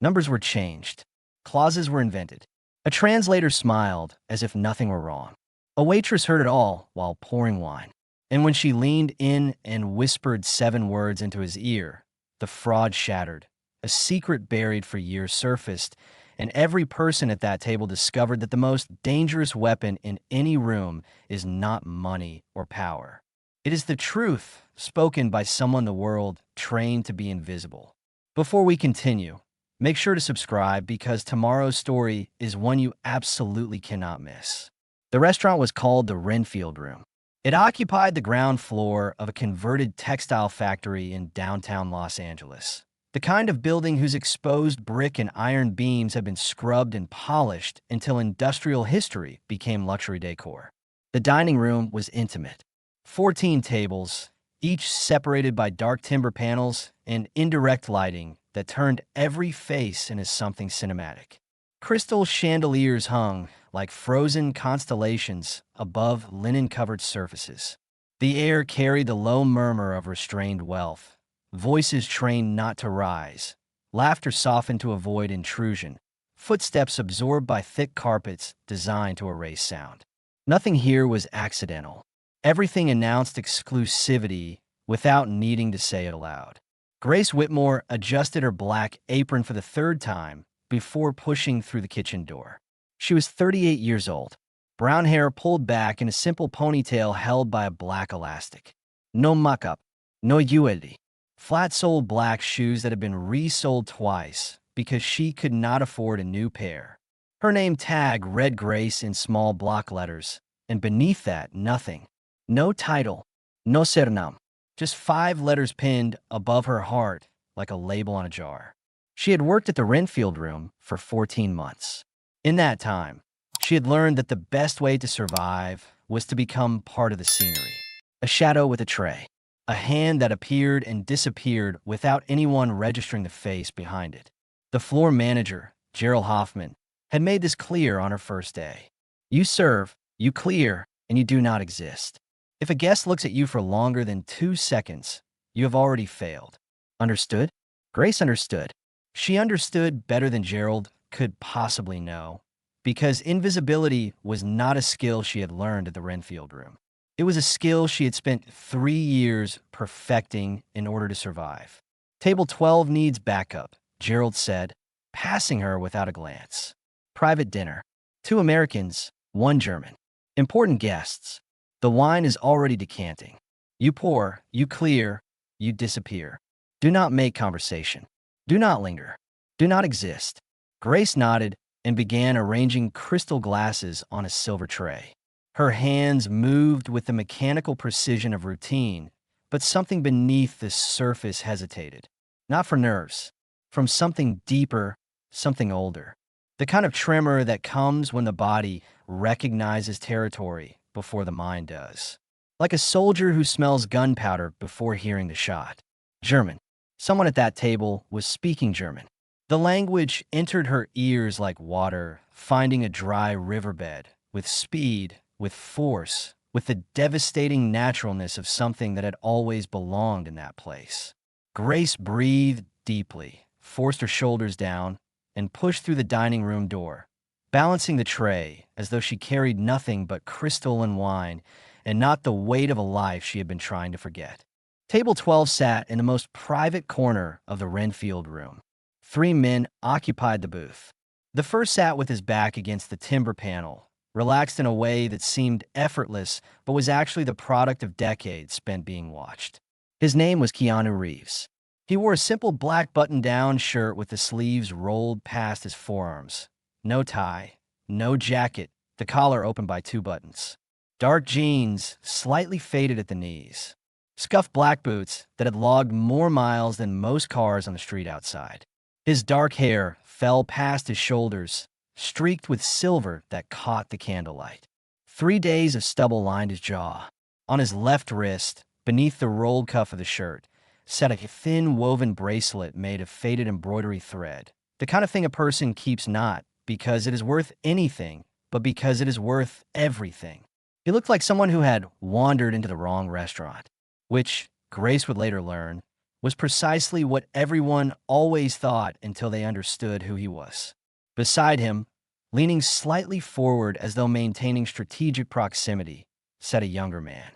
Numbers were changed. Clauses were invented. A translator smiled as if nothing were wrong. A waitress heard it all while pouring wine. And when she leaned in and whispered 7 words into his ear, the fraud shattered. A secret buried for years surfaced, and every person at that table discovered that the most dangerous weapon in any room is not money or power. It is the truth spoken by someone the world trained to be invisible. Before we continue, make sure to subscribe because tomorrow's story is one you absolutely cannot miss. The restaurant was called the Wrenfield Room. It occupied the ground floor of a converted textile factory in downtown Los Angeles. The kind of building whose exposed brick and iron beams had been scrubbed and polished until industrial history became luxury decor. The dining room was intimate. 14 tables, each separated by dark timber panels and indirect lighting that turned every face into something cinematic. Crystal chandeliers hung like frozen constellations above linen-covered surfaces. The air carried the low murmur of restrained wealth. Voices trained not to rise. Laughter softened to avoid intrusion. Footsteps absorbed by thick carpets designed to erase sound. Nothing here was accidental. Everything announced exclusivity without needing to say it aloud. Grace Whitmore adjusted her black apron for the 3rd time before pushing through the kitchen door. She was 38 years old, brown hair pulled back in a simple ponytail held by a black elastic. No muck-up, no jewelry. Flat-soled black shoes that had been resold twice because she could not afford a new pair. Her name tag read Grace in small block letters, and beneath that, nothing. No title, no surname, just 5 letters pinned above her heart like a label on a jar. She had worked at the Wrenfield Room for 14 months. In that time, she had learned that the best way to survive was to become part of the scenery. A shadow with a tray. A hand that appeared and disappeared without anyone registering the face behind it. The floor manager, Gerald Hoffman, had made this clear on her first day. You serve, you clear, and you do not exist. If a guest looks at you for longer than 2 seconds, you have already failed. Understood? Grace understood. She understood better than Gerald could possibly know, because invisibility was not a skill she had learned at the Wrenfield Room. It was a skill she had spent 3 years perfecting in order to survive. Table 12 needs backup, Gerald said, passing her without a glance. Private dinner. 2 Americans, 1 German. Important guests. The wine is already decanting. You pour, you clear, you disappear. Do not make conversation. Do not linger. Do not exist. Grace nodded and began arranging crystal glasses on a silver tray. Her hands moved with the mechanical precision of routine, but something beneath the surface hesitated. Not for nerves, from something deeper, something older. The kind of tremor that comes when the body recognizes territory before the mind does. Like a soldier who smells gunpowder before hearing the shot. German. Someone at that table was speaking German. The language entered her ears like water, finding a dry riverbed, with speed, with force, with the devastating naturalness of something that had always belonged in that place. Grace breathed deeply, forced her shoulders down, and pushed through the dining room door, balancing the tray as though she carried nothing but crystal and wine and not the weight of a life she had been trying to forget. Table 12 sat in the most private corner of the Wrenfield Room. 3 men occupied the booth. The first sat with his back against the timber panel, relaxed in a way that seemed effortless but was actually the product of decades spent being watched. His name was Keanu Reeves. He wore a simple black button-down shirt with the sleeves rolled past his forearms. No tie, no jacket, the collar open by 2 buttons. Dark jeans, slightly faded at the knees. Scuffed black boots that had logged more miles than most cars on the street outside. His dark hair fell past his shoulders, streaked with silver that caught the candlelight. 3 days of stubble lined his jaw. On his left wrist, beneath the rolled cuff of the shirt, sat a thin woven bracelet made of faded embroidery thread. The kind of thing a person keeps not because it is worth anything, but because it is worth everything. He looked like someone who had wandered into the wrong restaurant, which, Grace would later learn, was precisely what everyone always thought until they understood who he was. Beside him, leaning slightly forward as though maintaining strategic proximity, sat a younger man.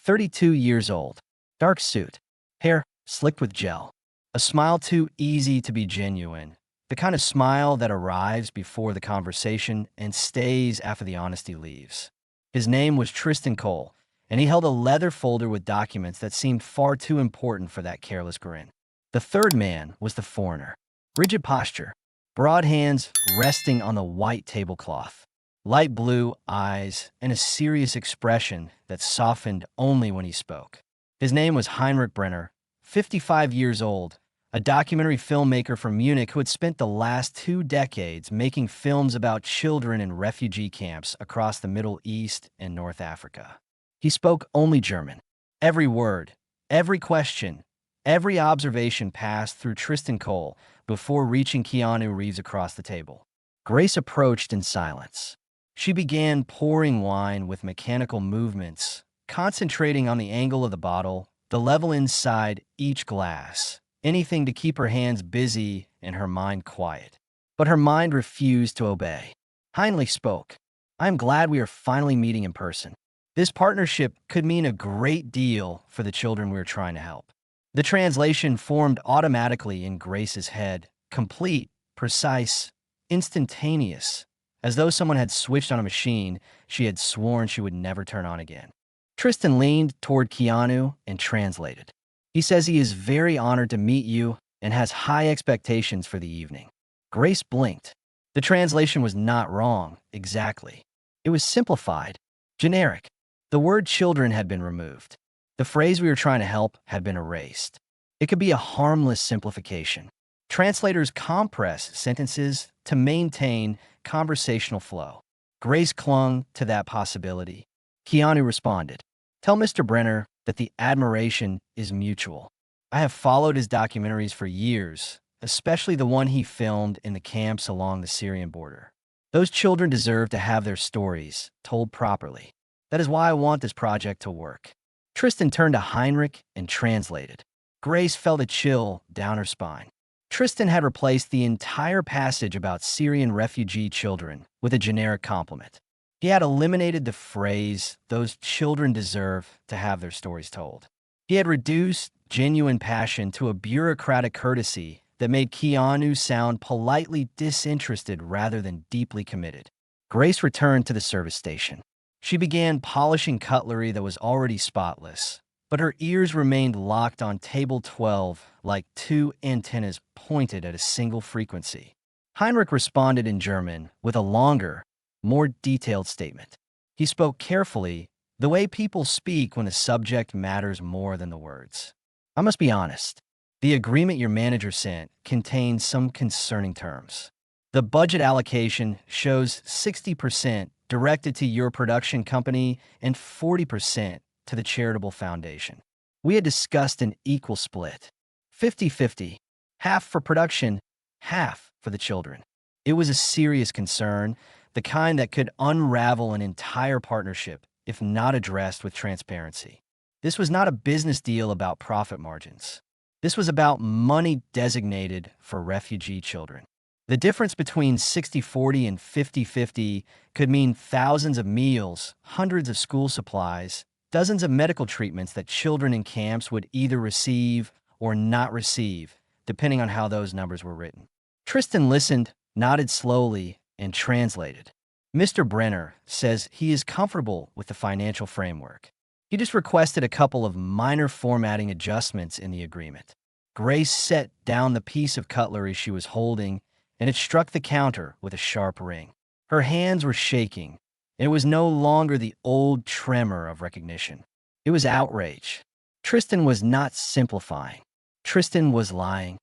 32 years old, dark suit, hair slicked with gel, a smile too easy to be genuine, the kind of smile that arrives before the conversation and stays after the honesty leaves. His name was Tristan Cole, and he held a leather folder with documents that seemed far too important for that careless grin. The third man was the foreigner. Rigid posture, broad hands resting on the white tablecloth, light blue eyes, and a serious expression that softened only when he spoke. His name was Heinrich Brenner, 55 years old, a documentary filmmaker from Munich who had spent the last 2 decades making films about children in refugee camps across the Middle East and North Africa. He spoke only German. Every word, every question, every observation passed through Tristan Cole before reaching Keanu Reeves across the table. Grace approached in silence. She began pouring wine with mechanical movements, concentrating on the angle of the bottle, the level inside each glass, anything to keep her hands busy and her mind quiet. But her mind refused to obey. Heinrich spoke. "I am glad we are finally meeting in person. This partnership could mean a great deal for the children we are trying to help." The translation formed automatically in Grace's head, complete, precise, instantaneous, as though someone had switched on a machine she had sworn she would never turn on again. Tristan leaned toward Keanu and translated. "He says he is very honored to meet you and has high expectations for the evening." Grace blinked. The translation was not wrong, exactly. It was simplified, generic. The word children had been removed. The phrase we were trying to help had been erased. It could be a harmless simplification. Translators compress sentences to maintain conversational flow. Grace clung to that possibility. Keanu responded, "Tell Mr. Brenner that the admiration is mutual. I have followed his documentaries for years, especially the one he filmed in the camps along the Syrian border. Those children deserve to have their stories told properly. That is why I want this project to work." Tristan turned to Heinrich and translated. Grace felt a chill down her spine. Tristan had replaced the entire passage about Syrian refugee children with a generic compliment. He had eliminated the phrase, "those children deserve to have their stories told." He had reduced genuine passion to a bureaucratic courtesy that made Keanu sound politely disinterested rather than deeply committed. Grace returned to the service station. She began polishing cutlery that was already spotless, but her ears remained locked on table 12 like 2 antennas pointed at a single frequency. Heinrich responded in German with a longer, more detailed statement. He spoke carefully, the way people speak when the subject matters more than the words. "I must be honest. The agreement your manager sent contains some concerning terms. The budget allocation shows 60% directed to your production company and 40% to the charitable foundation. We had discussed an equal split, 50-50, half for production, half for the children." It was a serious concern, the kind that could unravel an entire partnership if not addressed with transparency. This was not a business deal about profit margins. This was about money designated for refugee children. The difference between 60-40 and 50-50 could mean thousands of meals, hundreds of school supplies, dozens of medical treatments that children in camps would either receive or not receive, depending on how those numbers were written. Tristan listened, nodded slowly, and translated. "Mr. Brenner says he is comfortable with the financial framework. He just requested a couple of minor formatting adjustments in the agreement." Grace set down the piece of cutlery she was holding, and it struck the counter with a sharp ring. Her hands were shaking, and it was no longer the old tremor of recognition. It was outrage. Tristan was not simplifying. Tristan was lying.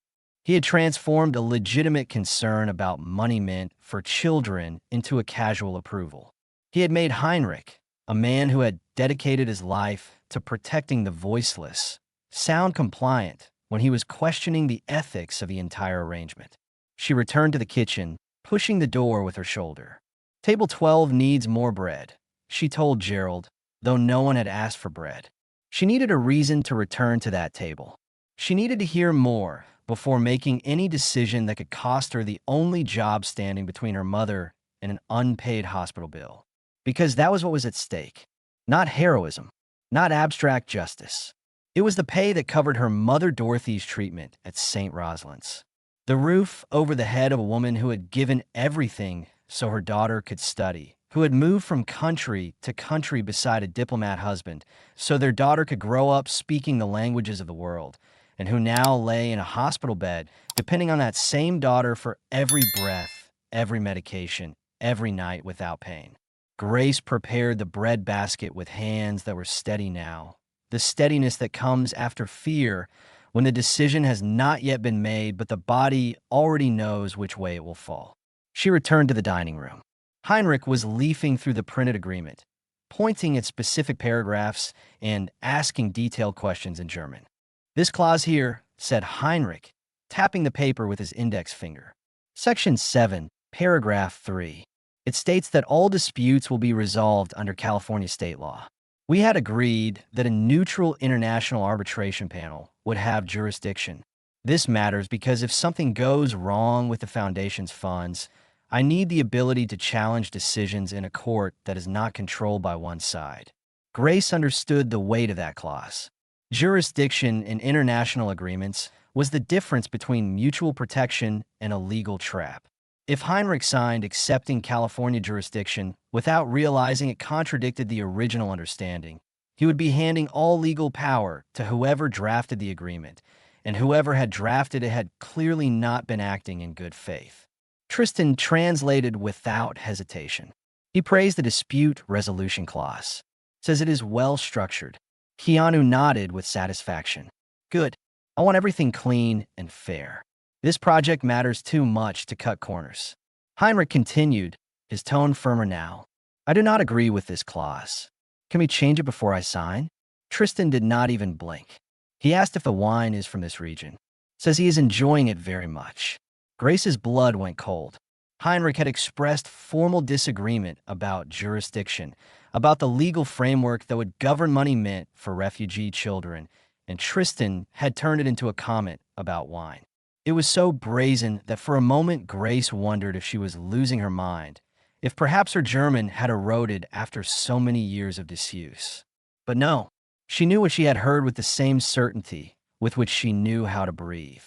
He had transformed a legitimate concern about money meant for children into a casual approval. He had made Heinrich, a man who had dedicated his life to protecting the voiceless, sound compliant when he was questioning the ethics of the entire arrangement. She returned to the kitchen, pushing the door with her shoulder. "Table 12 needs more bread," she told Gerald, though no one had asked for bread. She needed a reason to return to that table. She needed to hear more before making any decision that could cost her the only job standing between her mother and an unpaid hospital bill. Because that was what was at stake. Not heroism, not abstract justice. It was the pay that covered her mother Dorothy's treatment at St. Rosalind's. The roof over the head of a woman who had given everything so her daughter could study, who had moved from country to country beside a diplomat husband so their daughter could grow up speaking the languages of the world, and who now lay in a hospital bed, depending on that same daughter for every breath, every medication, every night without pain. Grace prepared the bread basket with hands that were steady now, the steadiness that comes after fear when the decision has not yet been made, but the body already knows which way it will fall. She returned to the dining room. Heinrich was leafing through the printed agreement, pointing at specific paragraphs and asking detailed questions in German. "This clause here," said Heinrich, tapping the paper with his index finger. Section 7, paragraph 3. It states that all disputes will be resolved under California state law. We had agreed that a neutral international arbitration panel would have jurisdiction. This matters because if something goes wrong with the foundation's funds, I need the ability to challenge decisions in a court that is not controlled by one side. Grace understood the weight of that clause. Jurisdiction in international agreements was the difference between mutual protection and a legal trap. If Heinrich signed accepting California jurisdiction without realizing it contradicted the original understanding, he would be handing all legal power to whoever drafted the agreement, and whoever had drafted it had clearly not been acting in good faith. Tristan translated without hesitation. He praised the dispute resolution clause. Says it is well structured. Keanu nodded with satisfaction. Good. I want everything clean and fair. This project matters too much to cut corners. Heinrich continued, his tone firmer now. I do not agree with this clause. Can we change it before I sign? Tristan did not even blink. He asked if the wine is from this region. Says he is enjoying it very much. Grace's blood went cold. Heinrich had expressed formal disagreement about jurisdiction, about the legal framework that would govern money meant for refugee children, and Tristan had turned it into a comment about wine. It was so brazen that for a moment Grace wondered if she was losing her mind, if perhaps her German had eroded after so many years of disuse. But no, she knew what she had heard with the same certainty with which she knew how to breathe.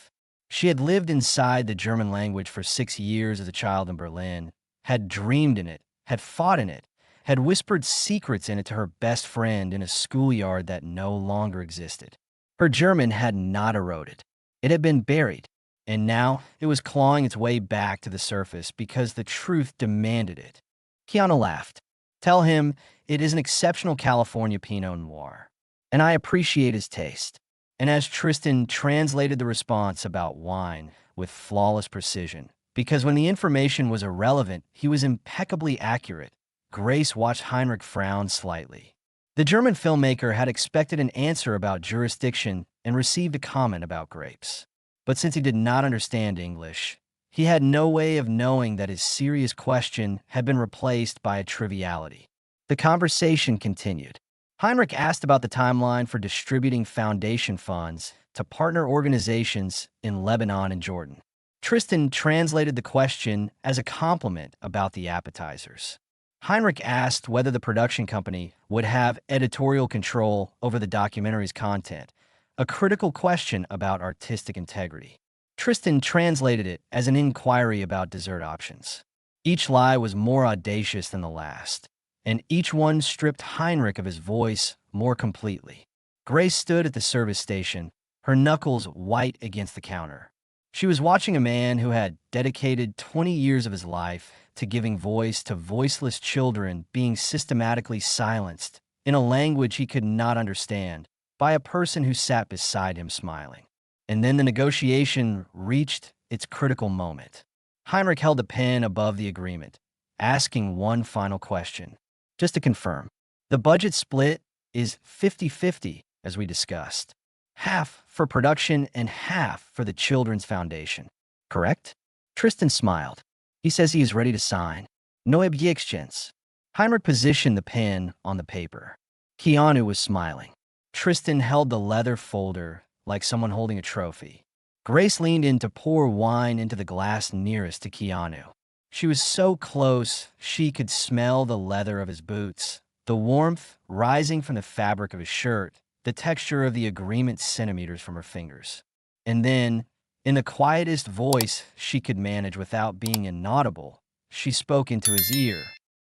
She had lived inside the German language for 6 years as a child in Berlin, had dreamed in it, had fought in it, had whispered secrets in it to her best friend in a schoolyard that no longer existed. Her German had not eroded. It had been buried. And now it was clawing its way back to the surface because the truth demanded it. Keanu laughed. Tell him it is an exceptional California Pinot Noir, and I appreciate his taste. And as Tristan translated the response about wine with flawless precision, because when the information was irrelevant, he was impeccably accurate, Grace watched Heinrich frown slightly. The German filmmaker had expected an answer about jurisdiction and received a comment about grapes. But since he did not understand English, he had no way of knowing that his serious question had been replaced by a triviality. The conversation continued. Heinrich asked about the timeline for distributing foundation funds to partner organizations in Lebanon and Jordan. Tristan translated the question as a compliment about the appetizers. Heinrich asked whether the production company would have editorial control over the documentary's content, a critical question about artistic integrity. Tristan translated it as an inquiry about dessert options. Each lie was more audacious than the last, and each one stripped Heinrich of his voice more completely. Grace stood at the service station, her knuckles white against the counter. She was watching a man who had dedicated 20 years of his life to giving voice to voiceless children being systematically silenced in a language he could not understand, by a person who sat beside him smiling. And then the negotiation reached its critical moment. Heinrich held a pen above the agreement, asking one final question. Just to confirm, the budget split is 50-50, as we discussed. Half for production and half for the Children's Foundation. Correct? Tristan smiled. He says he is ready to sign. No objections. Heinrich positioned the pen on the paper. Keanu was smiling. Tristan held the leather folder like someone holding a trophy. Grace leaned in to pour wine into the glass nearest to Keanu. She was so close, she could smell the leather of his boots, the warmth rising from the fabric of his shirt, the texture of the agreement centimeters from her fingers. And then, in the quietest voice she could manage without being inaudible, she spoke into his ear.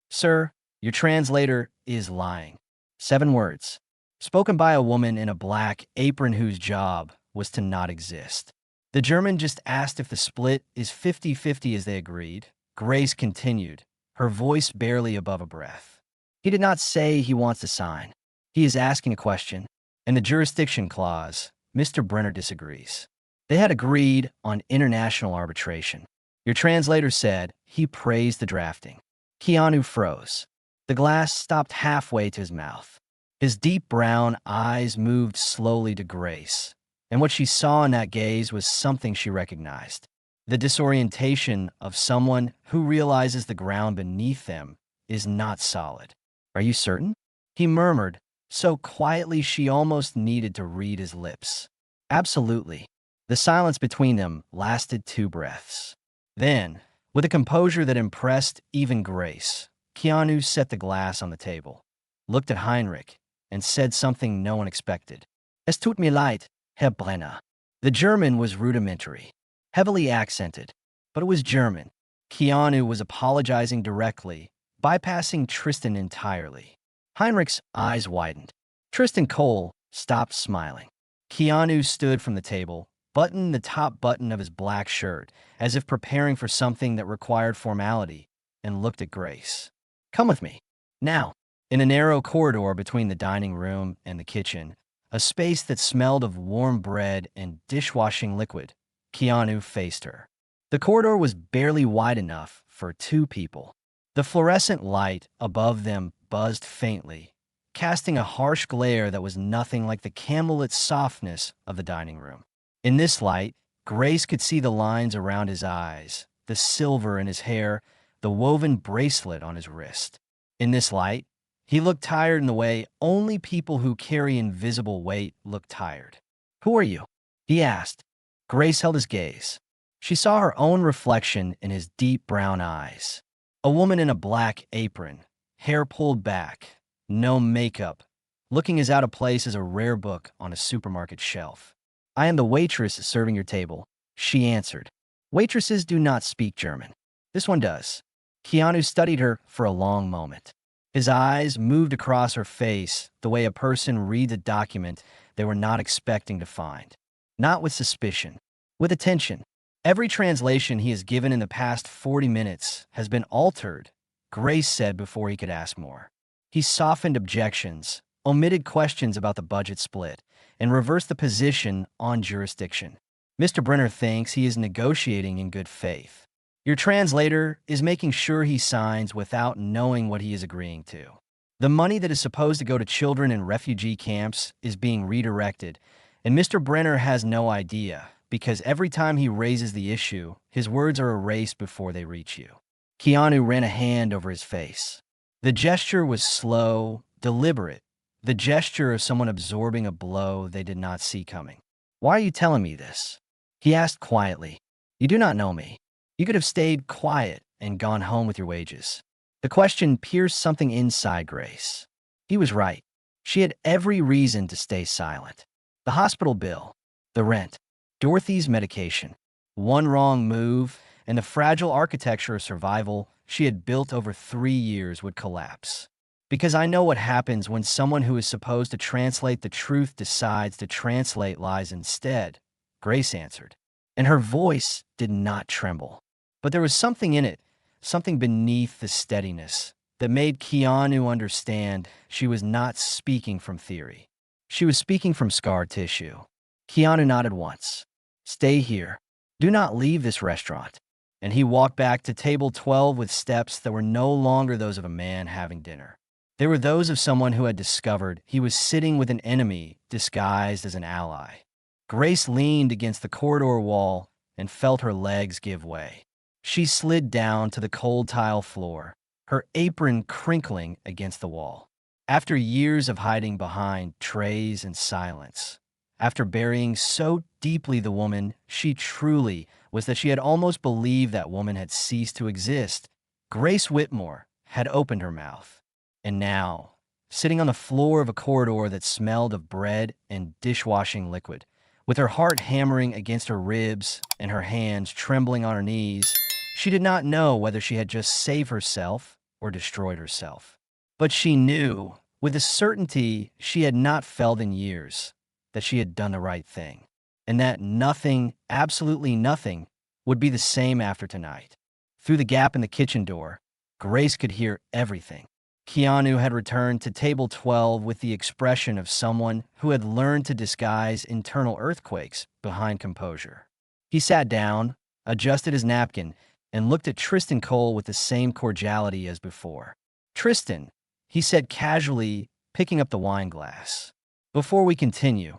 "Sir, your translator is lying." 7 words, spoken by a woman in a black apron whose job was to not exist. The German just asked if the split is 50-50 as they agreed. Grace continued, her voice barely above a breath. "He did not say he wants to sign. He is asking a question. And the jurisdiction clause, Mr. Brenner disagrees. They had agreed on international arbitration. Your translator said he praised the drafting." Keanu froze. The glass stopped halfway to his mouth. His deep brown eyes moved slowly to Grace, and what she saw in that gaze was something she recognized. The disorientation of someone who realizes the ground beneath them is not solid. "Are you certain?" he murmured, so quietly she almost needed to read his lips. "Absolutely." The silence between them lasted 2 breaths. Then, with a composure that impressed even Grace, Keanu set the glass on the table, looked at Heinrich, and said something no one expected. "Es tut mir leid, Herr Brenner." The German was rudimentary, heavily accented, but it was German. Keanu was apologizing directly, bypassing Tristan entirely. Heinrich's eyes widened. Tristan Cole stopped smiling. Keanu stood from the table, buttoned the top button of his black shirt, as if preparing for something that required formality, and looked at Grace. "Come with me." Now, in a narrow corridor between the dining room and the kitchen, a space that smelled of warm bread and dishwashing liquid, Keanu faced her. The corridor was barely wide enough for 2 people. The fluorescent light above them buzzed faintly, casting a harsh glare that was nothing like the candlelit softness of the dining room. In this light, Grace could see the lines around his eyes, the silver in his hair, the woven bracelet on his wrist. In this light, he looked tired in the way only people who carry invisible weight look tired. "Who are you?" he asked. Grace held his gaze. She saw her own reflection in his deep brown eyes. A woman in a black apron, hair pulled back, no makeup, looking as out of place as a rare book on a supermarket shelf. "I am the waitress serving your table," she answered. Waitresses do not speak German. This one does. Keanu studied her for a long moment. His eyes moved across her face the way a person reads a document they were not expecting to find. Not with suspicion, with attention. Every translation he has given in the past 40 minutes has been altered, Grace said before he could ask more. He softened objections, omitted questions about the budget split, and reversed the position on jurisdiction. Mr. Brenner thinks he is negotiating in good faith. Your translator is making sure he signs without knowing what he is agreeing to. The money that is supposed to go to children in refugee camps is being redirected, and Mr. Brenner has no idea, because every time he raises the issue, his words are erased before they reach you. Keanu ran a hand over his face. The gesture was slow, deliberate, the gesture of someone absorbing a blow they did not see coming. "Why are you telling me this?" he asked quietly. "You do not know me. You could have stayed quiet and gone home with your wages." The question pierced something inside Grace. He was right. She had every reason to stay silent. The hospital bill, the rent, Dorothy's medication. One wrong move, and the fragile architecture of survival she had built over 3 years would collapse. "Because I know what happens when someone who is supposed to translate the truth decides to translate lies instead," Grace answered. And her voice did not tremble. But there was something in it, something beneath the steadiness, that made Keanu understand she was not speaking from theory. She was speaking from scar tissue. Keanu nodded once. "Stay here. Do not leave this restaurant." And he walked back to table 12 with steps that were no longer those of a man having dinner. They were those of someone who had discovered he was sitting with an enemy disguised as an ally. Grace leaned against the corridor wall and felt her legs give way. She slid down to the cold tile floor, her apron crinkling against the wall. After years of hiding behind trays and silence, After burying so deeply the woman she truly was that she had almost believed that woman had ceased to exist, Grace Whitmore had opened her mouth. And now, sitting on the floor of a corridor that smelled of bread and dishwashing liquid, with her heart hammering against her ribs and her hands trembling on her knees, she did not know whether she had just saved herself or destroyed herself. But she knew, with a certainty she had not felt in years, that she had done the right thing, and that nothing, absolutely nothing, would be the same after tonight. Through the gap in the kitchen door, Grace could hear everything. Keanu had returned to table 12 with the expression of someone who had learned to disguise internal earthquakes behind composure. He sat down, adjusted his napkin, and looked at Tristan Cole with the same cordiality as before. "Tristan," he said casually, picking up the wine glass. "Before we continue,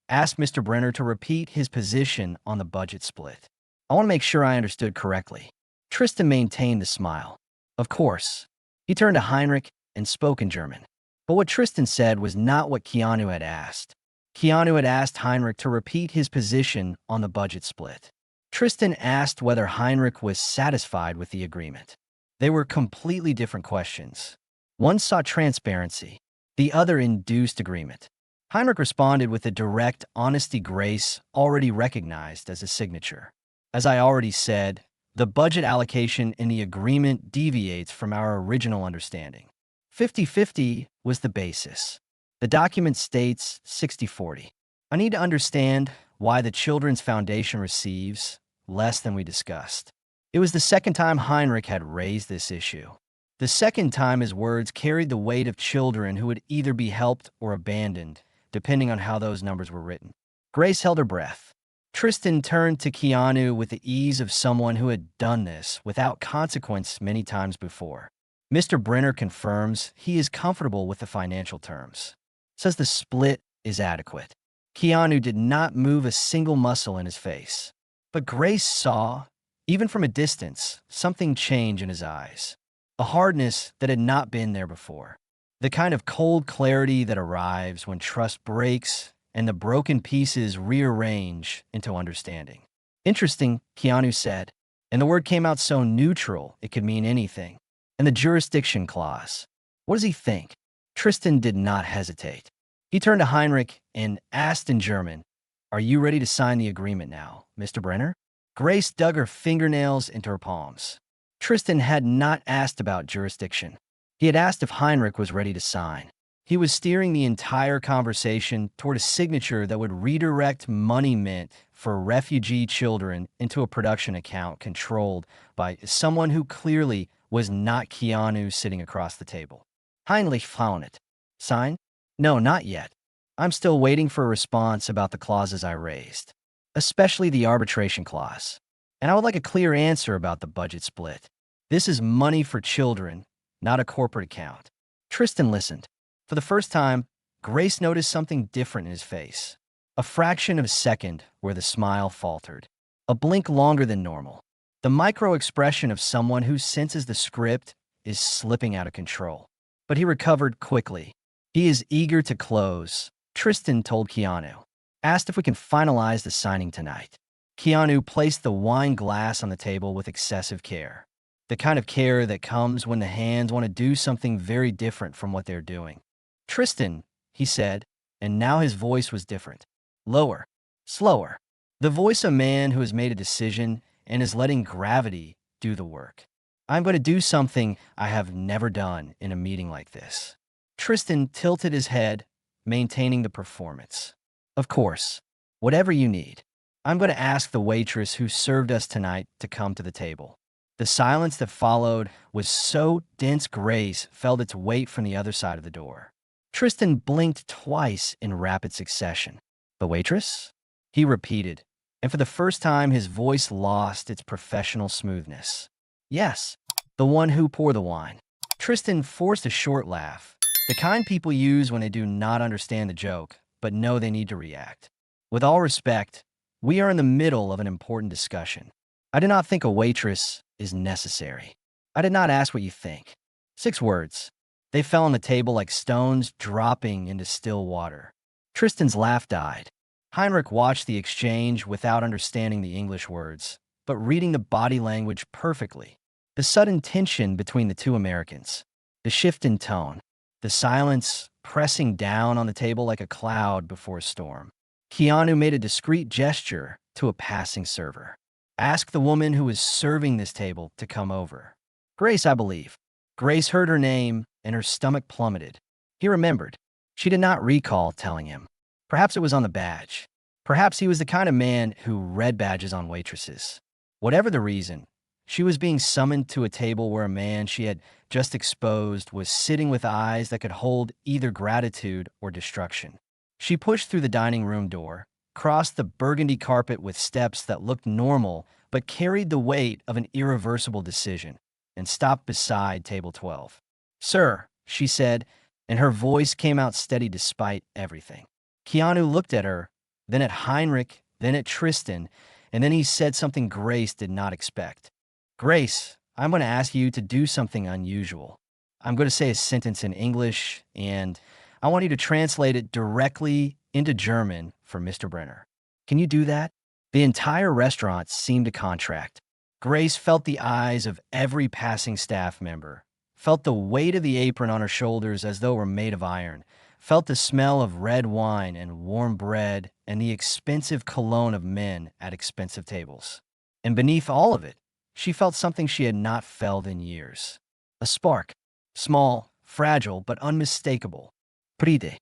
ask Mr. Brenner to repeat his position on the budget split. I want to make sure I understood correctly." Tristan maintained the smile. "Of course." He turned to Heinrich and spoke in German. But what Tristan said was not what Keanu had asked. Keanu had asked Heinrich to repeat his position on the budget split. Tristan asked whether Heinrich was satisfied with the agreement. They were completely different questions. One sought transparency, the other induced agreement. Heinrich responded with a direct honesty Grace already recognized as a signature. "As I already said, the budget allocation in the agreement deviates from our original understanding. 50-50 was the basis. The document states 60-40. I need to understand why the Children's Foundation receives less than we discussed." It was the second time Heinrich had raised this issue. The second time his words carried the weight of children who would either be helped or abandoned, depending on how those numbers were written. Grace held her breath. Tristan turned to Keanu with the ease of someone who had done this without consequence many times before. "Mr. Brenner confirms he is comfortable with the financial terms. Says the split is adequate." Keanu did not move a single muscle in his face. But Grace saw, even from a distance, something change in his eyes. A hardness that had not been there before. The kind of cold clarity that arrives when trust breaks and the broken pieces rearrange into understanding. "Interesting," Keanu said, and the word came out so neutral it could mean anything. "And the jurisdiction clause. What does he think?" Tristan did not hesitate. He turned to Heinrich and asked in German, "Are you ready to sign the agreement now, Mr. Brenner?" Grace dug her fingernails into her palms. Tristan had not asked about jurisdiction. He had asked if Heinrich was ready to sign. He was steering the entire conversation toward a signature that would redirect money meant for refugee children into a production account controlled by someone who clearly was not Keanu sitting across the table. Heinrich found it. "Sign? No, not yet. I'm still waiting for a response about the clauses I raised, especially the arbitration clause. And I would like a clear answer about the budget split. This is money for children, not a corporate account." Tristan listened. For the first time, Grace noticed something different in his face. A fraction of a second where the smile faltered. A blink longer than normal. The micro-expression of someone who senses the script is slipping out of control. But he recovered quickly. "He is eager to close," Tristan told Keanu. "Asked if we can finalize the signing tonight." Keanu placed the wine glass on the table with excessive care. The kind of care that comes when the hands want to do something very different from what they're doing. "Tristan," he said, and now his voice was different. Lower, slower. The voice of a man who has made a decision and is letting gravity do the work. "I'm going to do something I have never done in a meeting like this." Tristan tilted his head, maintaining the performance. "Of course, whatever you need. I'm going to ask the waitress who served us tonight to come to the table." The silence that followed was so dense Grace felt its weight from the other side of the door. Tristan blinked twice in rapid succession. "The waitress?" he repeated, and for the first time his voice lost its professional smoothness. "Yes, the one who poured the wine." Tristan forced a short laugh, the kind people use when they do not understand the joke, but know they need to react. "With all respect, we are in the middle of an important discussion. I do not think a waitress is necessary. I did not ask what you think." 6 words. They fell on the table like stones dropping into still water. Tristan's laugh died. Heinrich watched the exchange without understanding the English words, but reading the body language perfectly. The sudden tension between the two Americans, the shift in tone, the silence pressing down on the table like a cloud before a storm. Keanu made a discreet gesture to a passing server. Ask the woman who was serving this table to come over. Grace, I believe. Grace heard her name, and her stomach plummeted. He remembered. She did not recall telling him. Perhaps it was on the badge. Perhaps he was the kind of man who read badges on waitresses. Whatever the reason, she was being summoned to a table where a man she had just exposed was sitting with eyes that could hold either gratitude or destruction. She pushed through the dining room door, crossed the burgundy carpet with steps that looked normal but carried the weight of an irreversible decision, and stopped beside table 12. "Sir," she said, and her voice came out steady despite everything. Keanu looked at her, then at Heinrich, then at Tristan, and then he said something Grace did not expect. "Grace, I'm going to ask you to do something unusual. I'm going to say a sentence in English, and I want you to translate it directly into German for Mr. Brenner. Can you do that?" The entire restaurant seemed to contract. Grace felt the eyes of every passing staff member, felt the weight of the apron on her shoulders as though it were made of iron, felt the smell of red wine and warm bread and the expensive cologne of men at expensive tables. And beneath all of it, she felt something she had not felt in years. A spark. Small, fragile, but unmistakable. "Pride."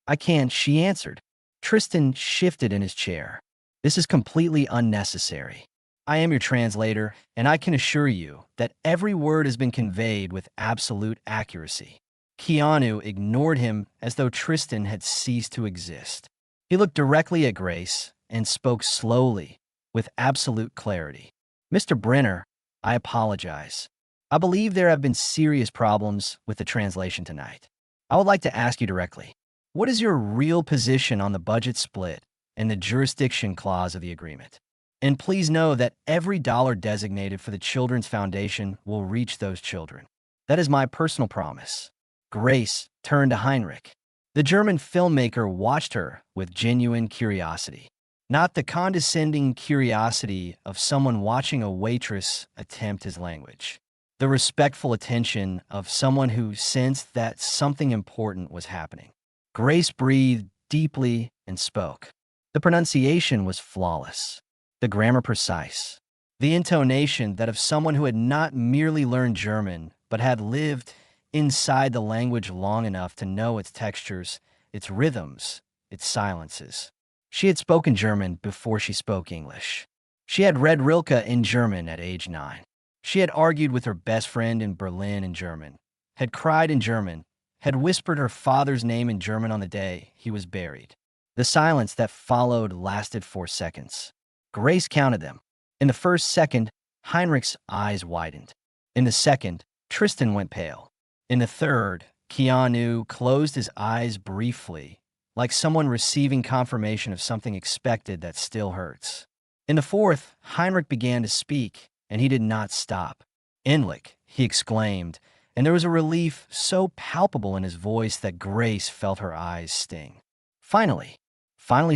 "I can't," she answered. Tristan shifted in his chair. "This is completely unnecessary. I am your translator, and I can assure you that every word has been conveyed with absolute accuracy." Keanu ignored him as though Tristan had ceased to exist. He looked directly at Grace and spoke slowly, with absolute clarity. "Mr. Brenner, I apologize. I believe there have been serious problems with the translation tonight. I would like to ask you directly, what is your real position on the budget split and the jurisdiction clause of the agreement? And please know that every dollar designated for the Children's Foundation will reach those children. That is my personal promise." Grace turned to Heinrich. The German filmmaker watched her with genuine curiosity. Not the condescending curiosity of someone watching a waitress attempt his language. The respectful attention of someone who sensed that something important was happening. Grace breathed deeply and spoke. The pronunciation was flawless. The grammar precise. The intonation that of someone who had not merely learned German, but had lived inside the language long enough to know its textures, its rhythms, its silences. She had spoken German before she spoke English. She had read Rilke in German at age 9. She had argued with her best friend in Berlin in German, had cried in German, had whispered her father's name in German on the day he was buried. The silence that followed lasted 4 seconds. Grace counted them. In the first second, Heinrich's eyes widened. In the second, Tristan went pale. In the third, Keanu closed his eyes briefly, like someone receiving confirmation of something expected that still hurts. In the fourth, Heinrich began to speak, and he did not stop. "Endlich," he exclaimed, and there was a relief so palpable in his voice that Grace felt her eyes sting. Finally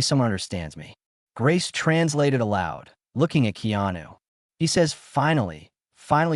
someone understands me." Grace translated aloud, looking at Keanu. He says, finally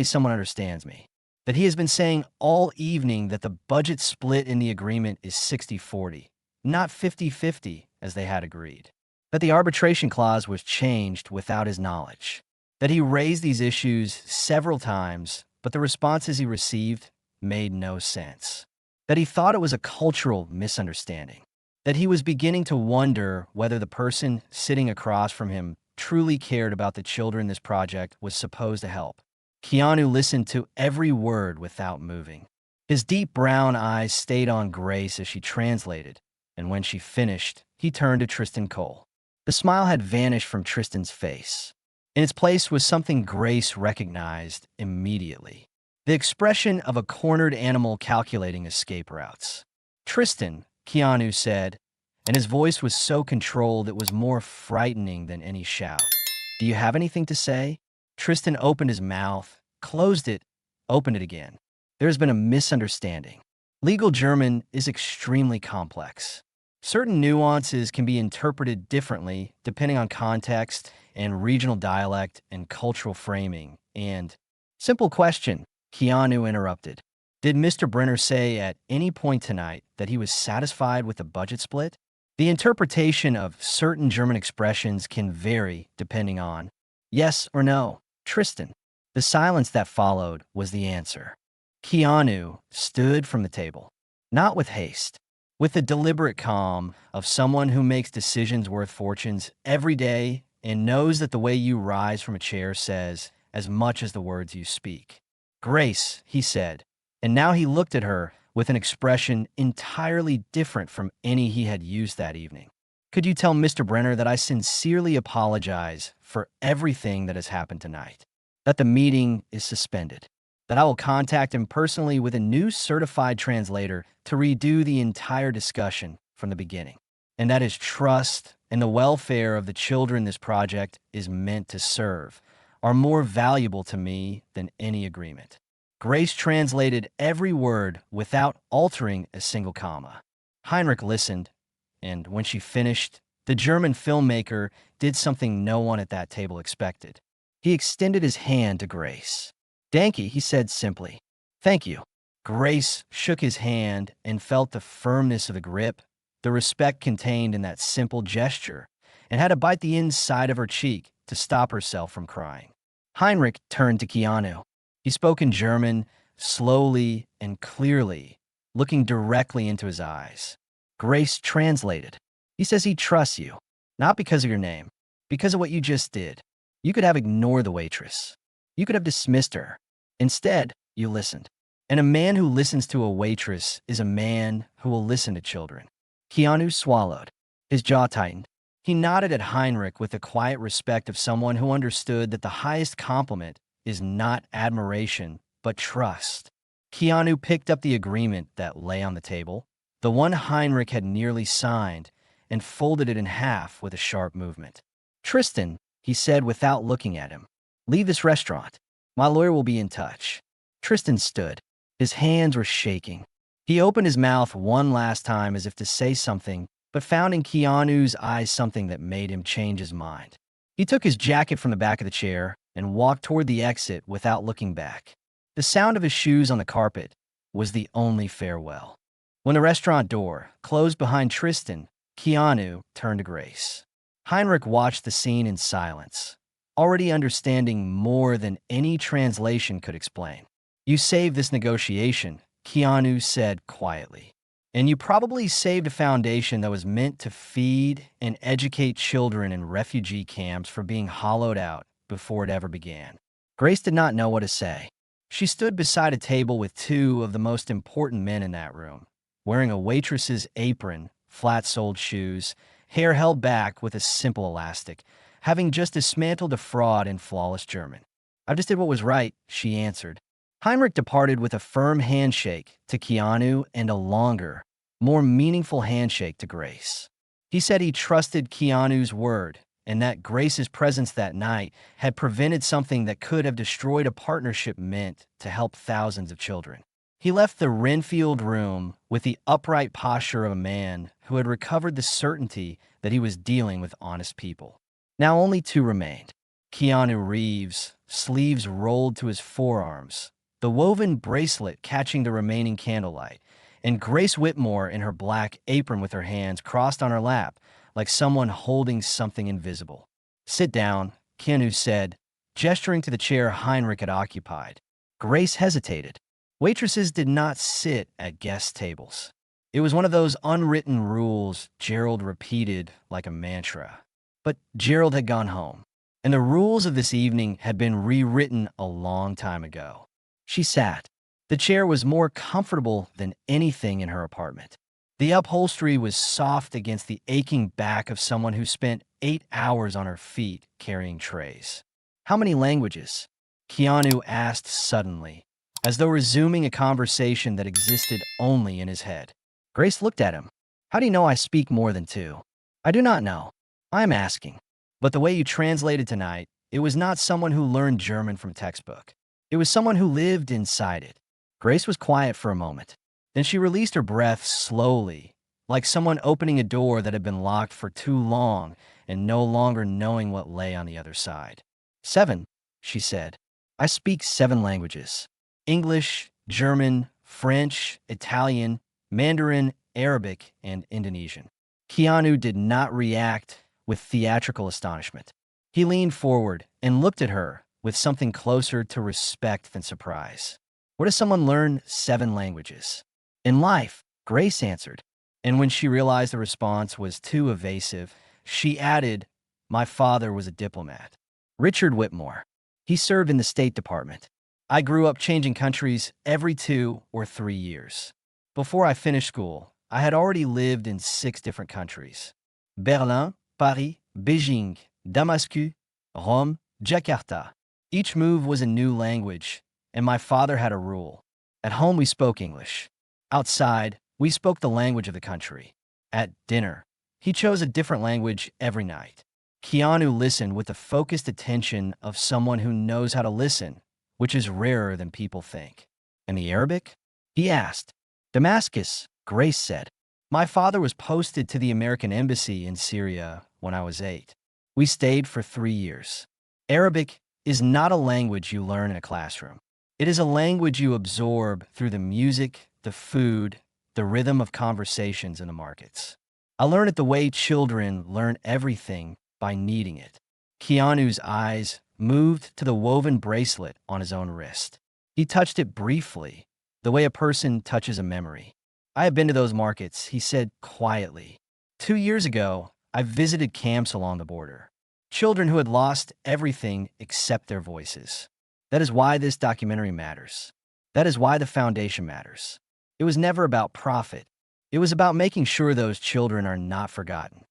someone understands me. That he has been saying all evening that the budget split in the agreement is 60-40, not 50-50 as they had agreed. That the arbitration clause was changed without his knowledge. That he raised these issues several times, but the responses he received made no sense. That he thought it was a cultural misunderstanding. That he was beginning to wonder whether the person sitting across from him truly cared about the children this project was supposed to help. Keanu listened to every word without moving. His deep brown eyes stayed on Grace as she translated, and when she finished, he turned to Tristan Cole. The smile had vanished from Tristan's face. In its place was something Grace recognized immediately. The expression of a cornered animal calculating escape routes. "Tristan," Keanu said, and his voice was so controlled it was more frightening than any shout. "Do you have anything to say?" Tristan opened his mouth, closed it, opened it again. "There has been a misunderstanding. Legal German is extremely complex. Certain nuances can be interpreted differently depending on context and regional dialect and cultural framing. And simple question, Keanu interrupted. Did Mr. Brenner say at any point tonight that he was satisfied with the budget split? The interpretation of certain German expressions can vary depending on yes or no. Tristan. The silence that followed was the answer. Keanu stood from the table, not with haste, with the deliberate calm of someone who makes decisions worth fortunes every day and knows that the way you rise from a chair says as much as the words you speak. Grace, he said, and now he looked at her with an expression entirely different from any he had used that evening. Could you tell Mr. Brenner that I sincerely apologize for everything that has happened tonight? That the meeting is suspended? That I will contact him personally with a new certified translator to redo the entire discussion from the beginning? And that his trust and the welfare of the children this project is meant to serve are more valuable to me than any agreement. Grace translated every word without altering a single comma. Heinrich listened, and when she finished, the German filmmaker did something no one at that table expected. He extended his hand to Grace. "Danke," he said simply. "Thank you." Grace shook his hand and felt the firmness of the grip, the respect contained in that simple gesture, and had to bite the inside of her cheek to stop herself from crying. Heinrich turned to Keanu. He spoke in German, slowly and clearly, looking directly into his eyes. Grace translated. "He says he trusts you, not because of your name, because of what you just did. You could have ignored the waitress. You could have dismissed her. Instead, you listened. And a man who listens to a waitress is a man who will listen to children." Keanu swallowed. His jaw tightened. He nodded at Heinrich with the quiet respect of someone who understood that the highest compliment is not admiration, but trust. Keanu picked up the agreement that lay on the table, the one Heinrich had nearly signed, and folded it in half with a sharp movement. "Tristan," he said without looking at him, "leave this restaurant. My lawyer will be in touch." Tristan stood. His hands were shaking. He opened his mouth one last time as if to say something, but found in Keanu's eyes something that made him change his mind. He took his jacket from the back of the chair and walked toward the exit without looking back. The sound of his shoes on the carpet was the only farewell. When the restaurant door closed behind Tristan, Keanu turned to Grace. Heinrich watched the scene in silence, already understanding more than any translation could explain. "You saved this negotiation," Keanu said quietly. "And you probably saved a foundation that was meant to feed and educate children in refugee camps from being hollowed out before it ever began." Grace did not know what to say. She stood beside a table with two of the most important men in that room, wearing a waitress's apron, flat-soled shoes, hair held back with a simple elastic, having just dismantled a fraud in flawless German. "I just did what was right," she answered. Heinrich departed with a firm handshake to Keanu and a longer, more meaningful handshake to Grace. He said he trusted Keanu's word, and that Grace's presence that night had prevented something that could have destroyed a partnership meant to help thousands of children. He left the Wrenfield Room with the upright posture of a man who had recovered the certainty that he was dealing with honest people. Now only two remained. Keanu Reeves, sleeves rolled to his forearms, the woven bracelet catching the remaining candlelight, and Grace Whitmore in her black apron with her hands crossed on her lap, like someone holding something invisible. "Sit down," Keanu said, gesturing to the chair Heinrich had occupied. Grace hesitated. Waitresses did not sit at guest tables. It was one of those unwritten rules Gerald repeated like a mantra. But Gerald had gone home, and the rules of this evening had been rewritten a long time ago. She sat. The chair was more comfortable than anything in her apartment. The upholstery was soft against the aching back of someone who spent 8 hours on her feet carrying trays. "How many languages?" Keanu asked suddenly, as though resuming a conversation that existed only in his head. Grace looked at him. "How do you know I speak more than 2? "I do not know. I am asking. But the way you translated tonight, it was not someone who learned German from a textbook. It was someone who lived inside it." Grace was quiet for a moment. Then she released her breath slowly like someone opening a door that had been locked for too long and no longer knowing what lay on the other side. 7, she said. I speak 7 languages: English, German, French, Italian, Mandarin, Arabic, and Indonesian. Keanu did not react with theatrical astonishment. He leaned forward and looked at her with something closer to respect than surprise. Where does someone learn 7 languages? In life, Grace answered. And when she realized the response was too evasive, she added, my father was a diplomat. Richard Whitmore. He served in the State Department. I grew up changing countries every 2 or 3 years. Before I finished school, I had already lived in 6 different countries: Berlin, Paris, Beijing, Damascus, Rome, Jakarta. Each move was a new language, and my father had a rule. At home, we spoke English. Outside, we spoke the language of the country. At dinner, he chose a different language every night. Keanu listened with the focused attention of someone who knows how to listen, which is rarer than people think. And the Arabic? He asked. Damascus, Grace said. My father was posted to the American embassy in Syria when I was 8. We stayed for 3 years. Arabic is not a language you learn in a classroom. It is a language you absorb through the music, the food, the rhythm of conversations in the markets. I learned it the way children learn everything, by kneading it. Keanu's eyes moved to the woven bracelet on his own wrist. He touched it briefly, the way a person touches a memory. I have been to those markets, he said quietly. 2 years ago, I visited camps along the border. Children who had lost everything except their voices. That is why this documentary matters. That is why the foundation matters. It was never about profit. It was about making sure those children are not forgotten.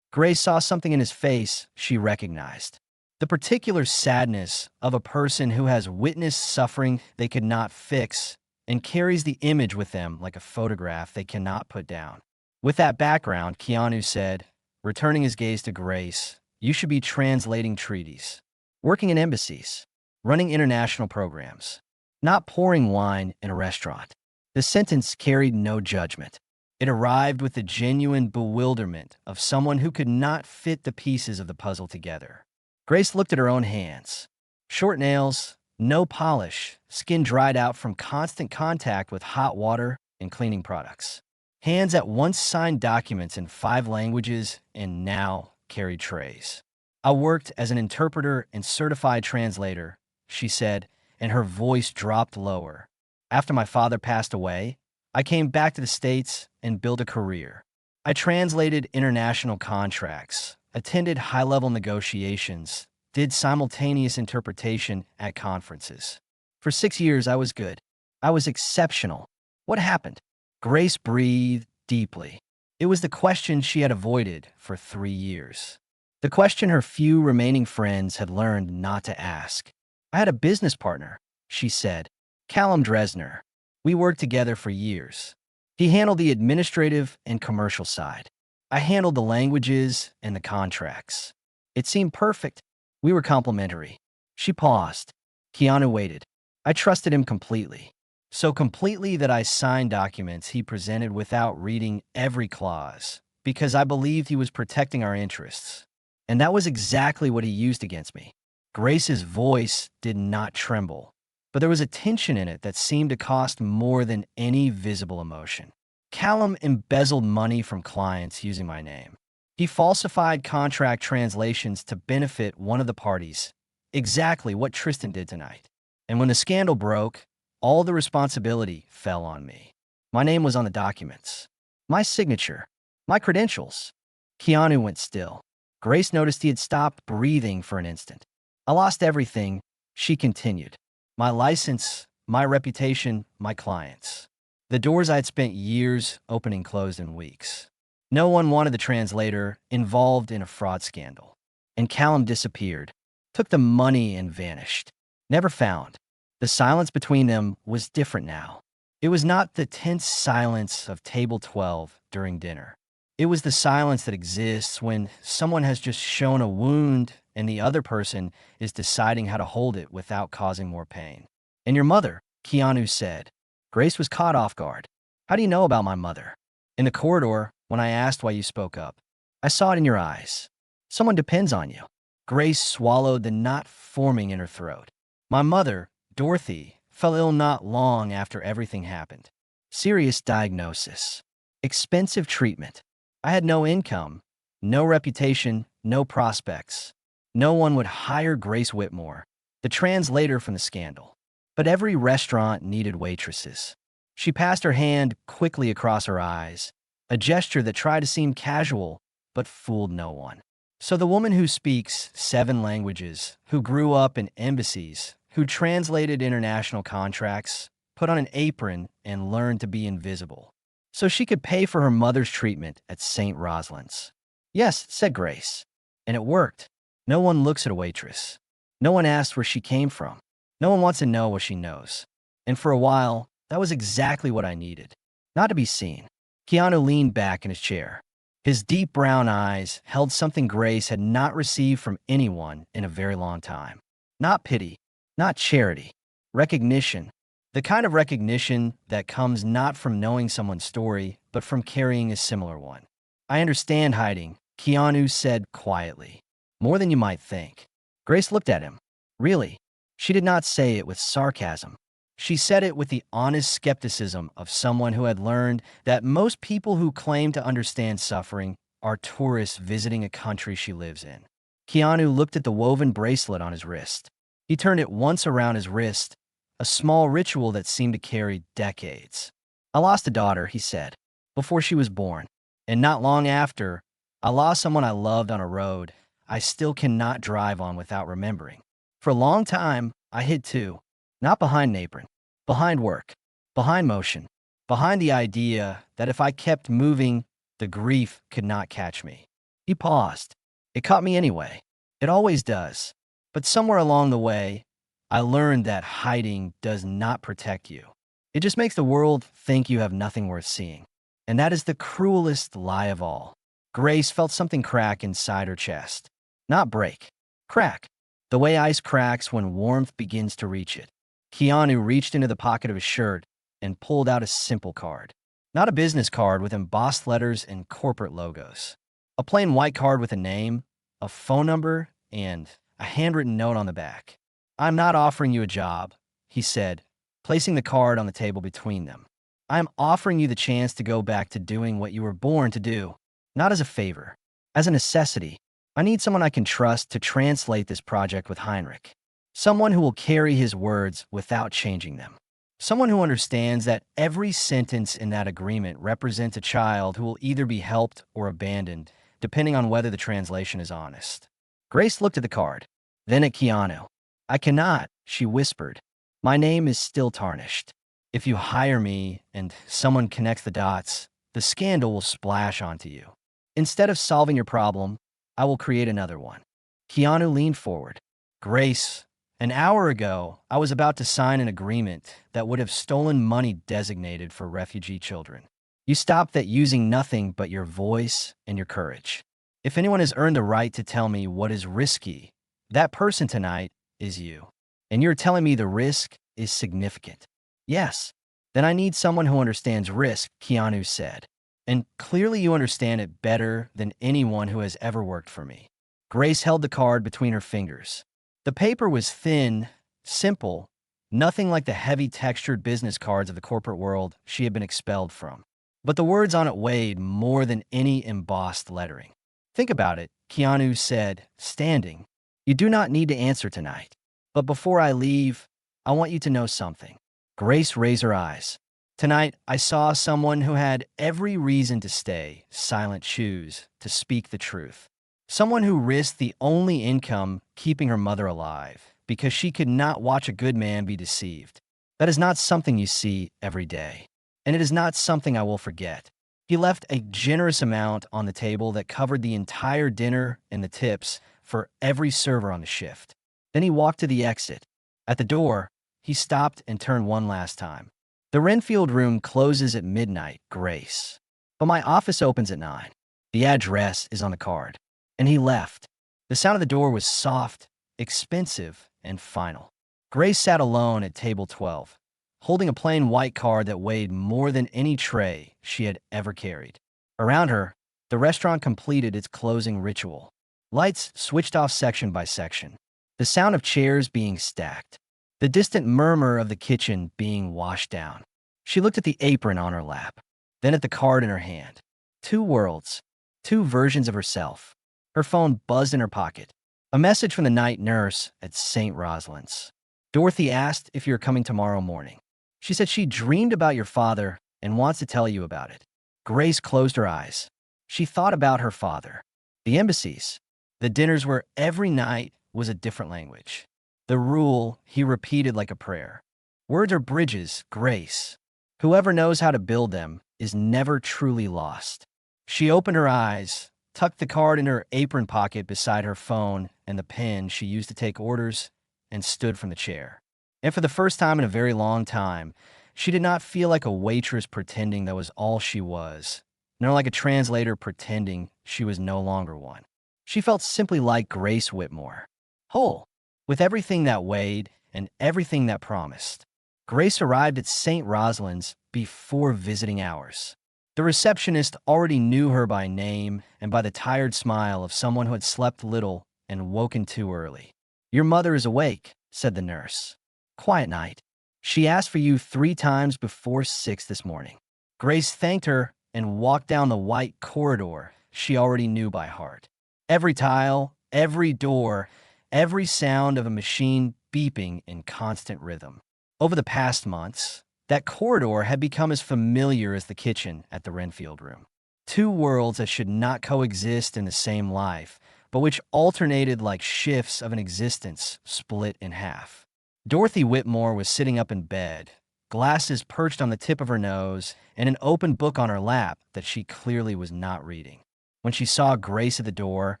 Grace saw something in his face she recognized. The particular sadness of a person who has witnessed suffering they could not fix and carries the image with them like a photograph they cannot put down. With that background, Keanu said, returning his gaze to Grace, you should be translating treaties, working in embassies, running international programs, not pouring wine in a restaurant. The sentence carried no judgment. It arrived with the genuine bewilderment of someone who could not fit the pieces of the puzzle together. Grace looked at her own hands. Short nails, no polish, skin dried out from constant contact with hot water and cleaning products. Hands that once signed documents in 5 languages and now carried trays. I worked as an interpreter and certified translator, she said, and her voice dropped lower. After my father passed away, I came back to the States and built a career. I translated international contracts, attended high-level negotiations, did simultaneous interpretation at conferences. For 6 years, I was good. I was exceptional. What happened? Grace breathed deeply. It was the question she had avoided for 3 years. The question her few remaining friends had learned not to ask. I had a business partner, she said, Callum Dresner. We worked together for years. He handled the administrative and commercial side. I handled the languages and the contracts. It seemed perfect. We were complementary. She paused. Keanu waited. I trusted him completely. So completely that I signed documents he presented without reading every clause, because I believed he was protecting our interests. And that was exactly what he used against me. Grace's voice did not tremble, but there was a tension in it that seemed to cost more than any visible emotion. Callum embezzled money from clients using my name. He falsified contract translations to benefit one of the parties, exactly what Tristan did tonight. And when the scandal broke, all the responsibility fell on me. My name was on the documents. My signature. My credentials. Keanu went still. Grace noticed he had stopped breathing for an instant. I lost everything, she continued. My license, my reputation, my clients. The doors I'd spent years opening closed in weeks. No one wanted the translator involved in a fraud scandal. And Callum disappeared, took the money and vanished. Never found. The silence between them was different now. It was not the tense silence of table 12 during dinner. It was the silence that exists when someone has just shown a wound and the other person is deciding how to hold it without causing more pain. And your mother, Keanu said. Grace was caught off guard. How do you know about my mother? In the corridor, when I asked why you spoke up, I saw it in your eyes. Someone depends on you. Grace swallowed the knot forming in her throat. My mother, Dorothy, fell ill not long after everything happened. Serious diagnosis. Expensive treatment. I had no income, no reputation, no prospects. No one would hire Grace Whitmore, the translator from the scandal. But every restaurant needed waitresses. She passed her hand quickly across her eyes, a gesture that tried to seem casual but fooled no one. So the woman who speaks 7 languages, who grew up in embassies, who translated international contracts, put on an apron and learned to be invisible, so she could pay for her mother's treatment at St. Rosalind's. Yes, said Grace. And it worked. No one looks at a waitress. No one asks where she came from. No one wants to know what she knows. And for a while, that was exactly what I needed. Not to be seen. Keanu leaned back in his chair. His deep brown eyes held something Grace had not received from anyone in a very long time. Not pity, not charity, recognition. The kind of recognition that comes not from knowing someone's story, but from carrying a similar one. I understand hiding, Keanu said quietly. More than you might think. Grace looked at him. Really? She did not say it with sarcasm. She said it with the honest skepticism of someone who had learned that most people who claim to understand suffering are tourists visiting a country she lives in. Keanu looked at the woven bracelet on his wrist. He turned it once around his wrist, a small ritual that seemed to carry decades. I lost a daughter, he said, before she was born. And not long after, I lost someone I loved on a road I still cannot drive on without remembering. For a long time, I hid too. Not behind an apron. Behind work. Behind motion. Behind the idea that if I kept moving, the grief could not catch me. He paused. It caught me anyway. It always does. But somewhere along the way, I learned that hiding does not protect you. It just makes the world think you have nothing worth seeing. And that is the cruelest lie of all. Grace felt something crack inside her chest. Not break. Crack. The way ice cracks when warmth begins to reach it. Keanu reached into the pocket of his shirt and pulled out a simple card. Not a business card with embossed letters and corporate logos. A plain white card with a name, a phone number, and a handwritten note on the back. I'm not offering you a job, he said, placing the card on the table between them. I'm offering you the chance to go back to doing what you were born to do. Not as a favor, as a necessity. I need someone I can trust to translate this project with Heinrich. Someone who will carry his words without changing them. Someone who understands that every sentence in that agreement represents a child who will either be helped or abandoned, depending on whether the translation is honest. Grace looked at the card, then at Keanu. I cannot, she whispered. My name is still tarnished. If you hire me and someone connects the dots, the scandal will splash onto you. Instead of solving your problem, I will create another one. Keanu leaned forward. Grace, an hour ago, I was about to sign an agreement that would have stolen money designated for refugee children. You stopped that using nothing but your voice and your courage. If anyone has earned the right to tell me what is risky, that person tonight is you. And you're telling me the risk is significant. Yes. Then I need someone who understands risk, Keanu said. And clearly you understand it better than anyone who has ever worked for me. Grace held the card between her fingers. The paper was thin, simple, nothing like the heavy textured business cards of the corporate world she had been expelled from. But the words on it weighed more than any embossed lettering. Think about it, Keanu said, standing. You do not need to answer tonight. But before I leave, I want you to know something. Grace raised her eyes. Tonight, I saw someone who had every reason to stay, silent choose, to speak the truth. Someone who risked the only income keeping her mother alive because she could not watch a good man be deceived. That is not something you see every day. And it is not something I will forget. He left a generous amount on the table that covered the entire dinner and the tips for every server on the shift. Then he walked to the exit. At the door, he stopped and turned one last time. The Wrenfield Room closes at midnight, Grace. But my office opens at 9. The address is on the card. And he left. The sound of the door was soft, expensive, and final. Grace sat alone at table 12, holding a plain white card that weighed more than any tray she had ever carried. Around her, the restaurant completed its closing ritual. Lights switched off section by section, the sound of chairs being stacked, the distant murmur of the kitchen being washed down. She looked at the apron on her lap, then at the card in her hand. Two worlds, two versions of herself. Her phone buzzed in her pocket. A message from the night nurse at St. Rosalind's. Dorothy asked if you're coming tomorrow morning. She said she dreamed about your father and wants to tell you about it. Grace closed her eyes. She thought about her father, the embassies, the dinners where every night was a different language. The rule he repeated like a prayer. Words are bridges, Grace. Whoever knows how to build them is never truly lost. She opened her eyes, tucked the card in her apron pocket beside her phone and the pen she used to take orders, and stood from the chair. And for the first time in a very long time, she did not feel like a waitress pretending that was all she was, nor like a translator pretending she was no longer one. She felt simply like Grace Whitmore, whole, with everything that weighed and everything that promised. Grace arrived at St. Rosalind's before visiting hours. The receptionist already knew her by name and by the tired smile of someone who had slept little and woken too early. "Your mother is awake," said the nurse. "Quiet night. She asked for you 3 times before 6 this morning." Grace thanked her and walked down the white corridor she already knew by heart. Every tile, every door, every sound of a machine beeping in constant rhythm. Over the past months, that corridor had become as familiar as the kitchen at the Wrenfield Room. Two worlds that should not coexist in the same life, but which alternated like shifts of an existence split in half. Dorothy Whitmore was sitting up in bed, glasses perched on the tip of her nose, and an open book on her lap that she clearly was not reading. When she saw Grace at the door,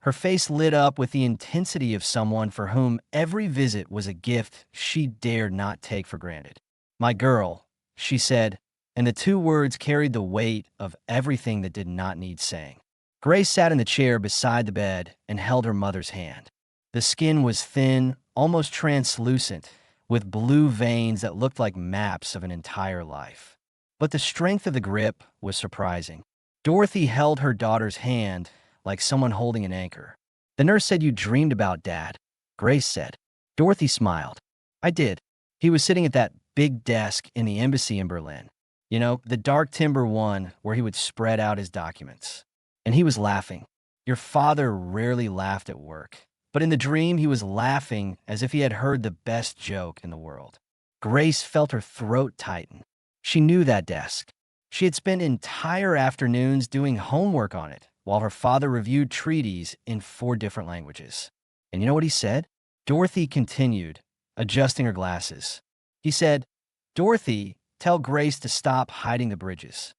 her face lit up with the intensity of someone for whom every visit was a gift she dared not take for granted. "My girl," she said, and the 2 words carried the weight of everything that did not need saying. Grace sat in the chair beside the bed and held her mother's hand. The skin was thin, almost translucent, with blue veins that looked like maps of an entire life. But the strength of the grip was surprising. Dorothy held her daughter's hand like someone holding an anchor. "The nurse said you dreamed about Dad," Grace said. Dorothy smiled. "I did. He was sitting at that big desk in the embassy in Berlin. You know, the dark timber one where he would spread out his documents. And he was laughing. Your father rarely laughed at work. But in the dream, he was laughing as if he had heard the best joke in the world." Grace felt her throat tighten. She knew that desk. She had spent entire afternoons doing homework on it while her father reviewed treaties in 4 different languages. "And you know what he said?" Dorothy continued, adjusting her glasses. "He said, 'Dorothy, tell Grace to stop hiding the bridges.'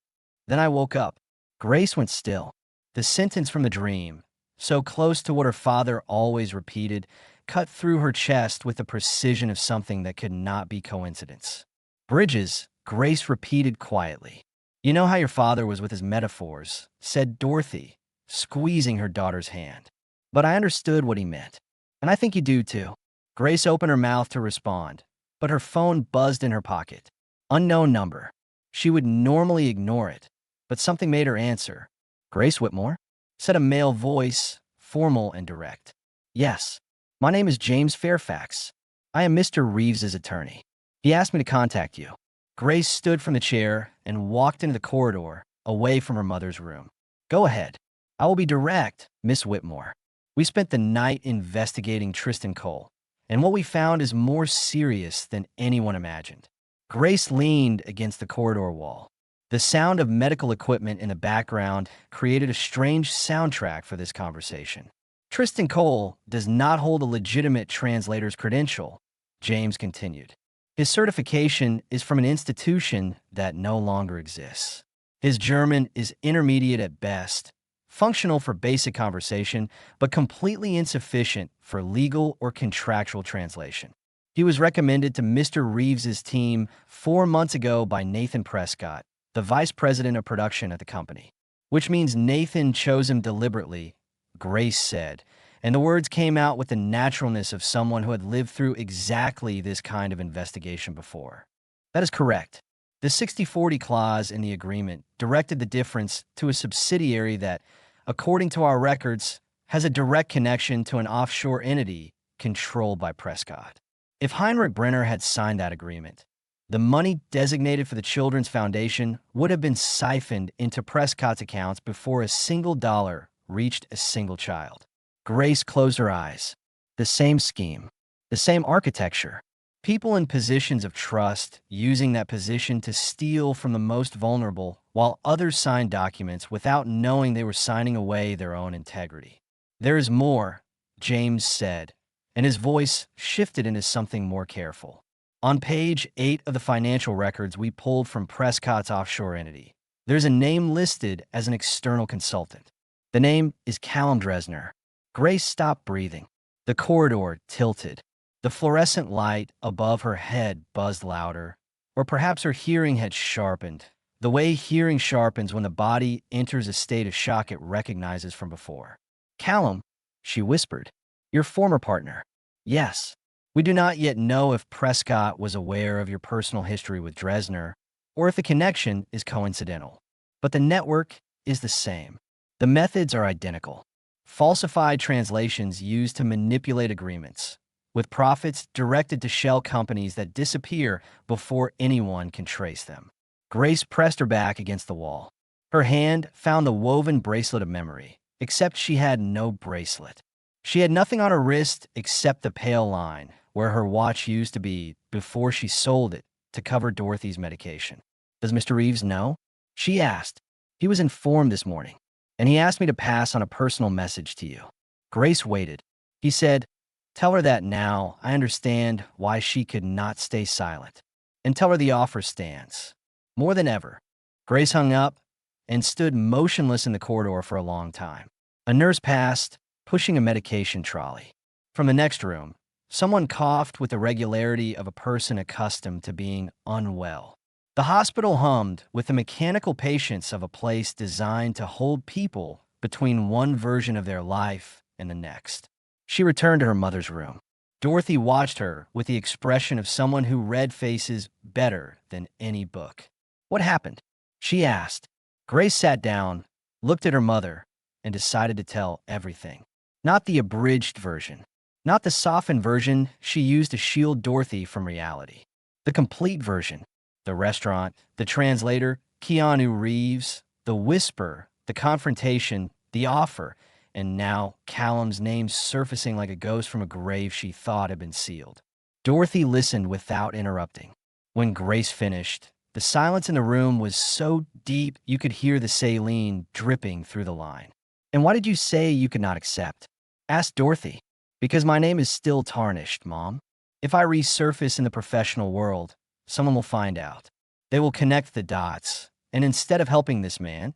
Then I woke up." Grace went still. The sentence from the dream, so close to what her father always repeated, cut through her chest with the precision of something that could not be coincidence. "Bridges," Grace repeated quietly. "You know how your father was with his metaphors," said Dorothy, squeezing her daughter's hand. "But I understood what he meant. And I think you do too." Grace opened her mouth to respond, but her phone buzzed in her pocket. Unknown number. She would normally ignore it, but something made her answer. "Grace Whitmore?" said a male voice, formal and direct. "Yes. My name is James Fairfax. I am Mr. Reeves's attorney. He asked me to contact you." Grace stood from the chair and walked into the corridor, away from her mother's room. "Go ahead. I will be direct, Miss Whitmore. We spent the night investigating Tristan Cole, and what we found is more serious than anyone imagined." Grace leaned against the corridor wall. The sound of medical equipment in the background created a strange soundtrack for this conversation. "Tristan Cole does not hold a legitimate translator's credential," James continued. "His certification is from an institution that no longer exists. His German is intermediate at best, functional for basic conversation, but completely insufficient for legal or contractual translation. He was recommended to Mr. Reeves's team 4 months ago by Nathan Prescott, the vice president of production at the company. Which means Nathan chose him deliberately," Grace said, and the words came out with the naturalness of someone who had lived through exactly this kind of investigation before. That is correct. The 60/40 clause in the agreement directed the difference to a subsidiary that, according to our records, has a direct connection to an offshore entity controlled by Prescott. If Heinrich Brenner had signed that agreement, the money designated for the Children's Foundation would have been siphoned into Prescott's accounts before a single dollar reached a single child. Grace closed her eyes. The same scheme, the same architecture. People in positions of trust using that position to steal from the most vulnerable, while others signed documents without knowing they were signing away their own integrity. There is more, James said, and his voice shifted into something more careful. On page 8 of the financial records we pulled from Prescott's offshore entity, there's a name listed as an external consultant. The name is Callum Dresner. Grace stopped breathing. The corridor tilted. The fluorescent light above her head buzzed louder, or perhaps her hearing had sharpened, the way hearing sharpens when the body enters a state of shock it recognizes from before. Callum, she whispered, your former partner. Yes. We do not yet know if Prescott was aware of your personal history with Dresner, or if the connection is coincidental. But the network is the same. The methods are identical. Falsified translations used to manipulate agreements, with profits directed to shell companies that disappear before anyone can trace them. Grace pressed her back against the wall. Her hand found the woven bracelet of memory, except she had no bracelet. She had nothing on her wrist except the pale line where her watch used to be before she sold it to cover Dorothy's medication. Does Mr. Reeves know? She asked. He was informed this morning, and he asked me to pass on a personal message to you. Grace waited. He said, tell her that now I understand why she could not stay silent, and tell her the offer stands. More than ever. Grace hung up and stood motionless in the corridor for a long time. A nurse passed, pushing a medication trolley. From the next room, someone coughed with the regularity of a person accustomed to being unwell. The hospital hummed with the mechanical patience of a place designed to hold people between one version of their life and the next. She returned to her mother's room. Dorothy watched her with the expression of someone who read faces better than any book. What happened? She asked. Grace sat down, looked at her mother, and decided to tell everything. Not the abridged version. Not the softened version she used to shield Dorothy from reality. The complete version. The restaurant, the translator, Keanu Reeves, the whisper, the confrontation, the offer, and now Callum's name surfacing like a ghost from a grave she thought had been sealed. Dorothy listened without interrupting. When Grace finished, the silence in the room was so deep you could hear the saline dripping through the line. And why did you say you could not accept? Asked Dorothy. Because my name is still tarnished, Mom. If I resurface in the professional world, someone will find out. They will connect the dots, and instead of helping this man,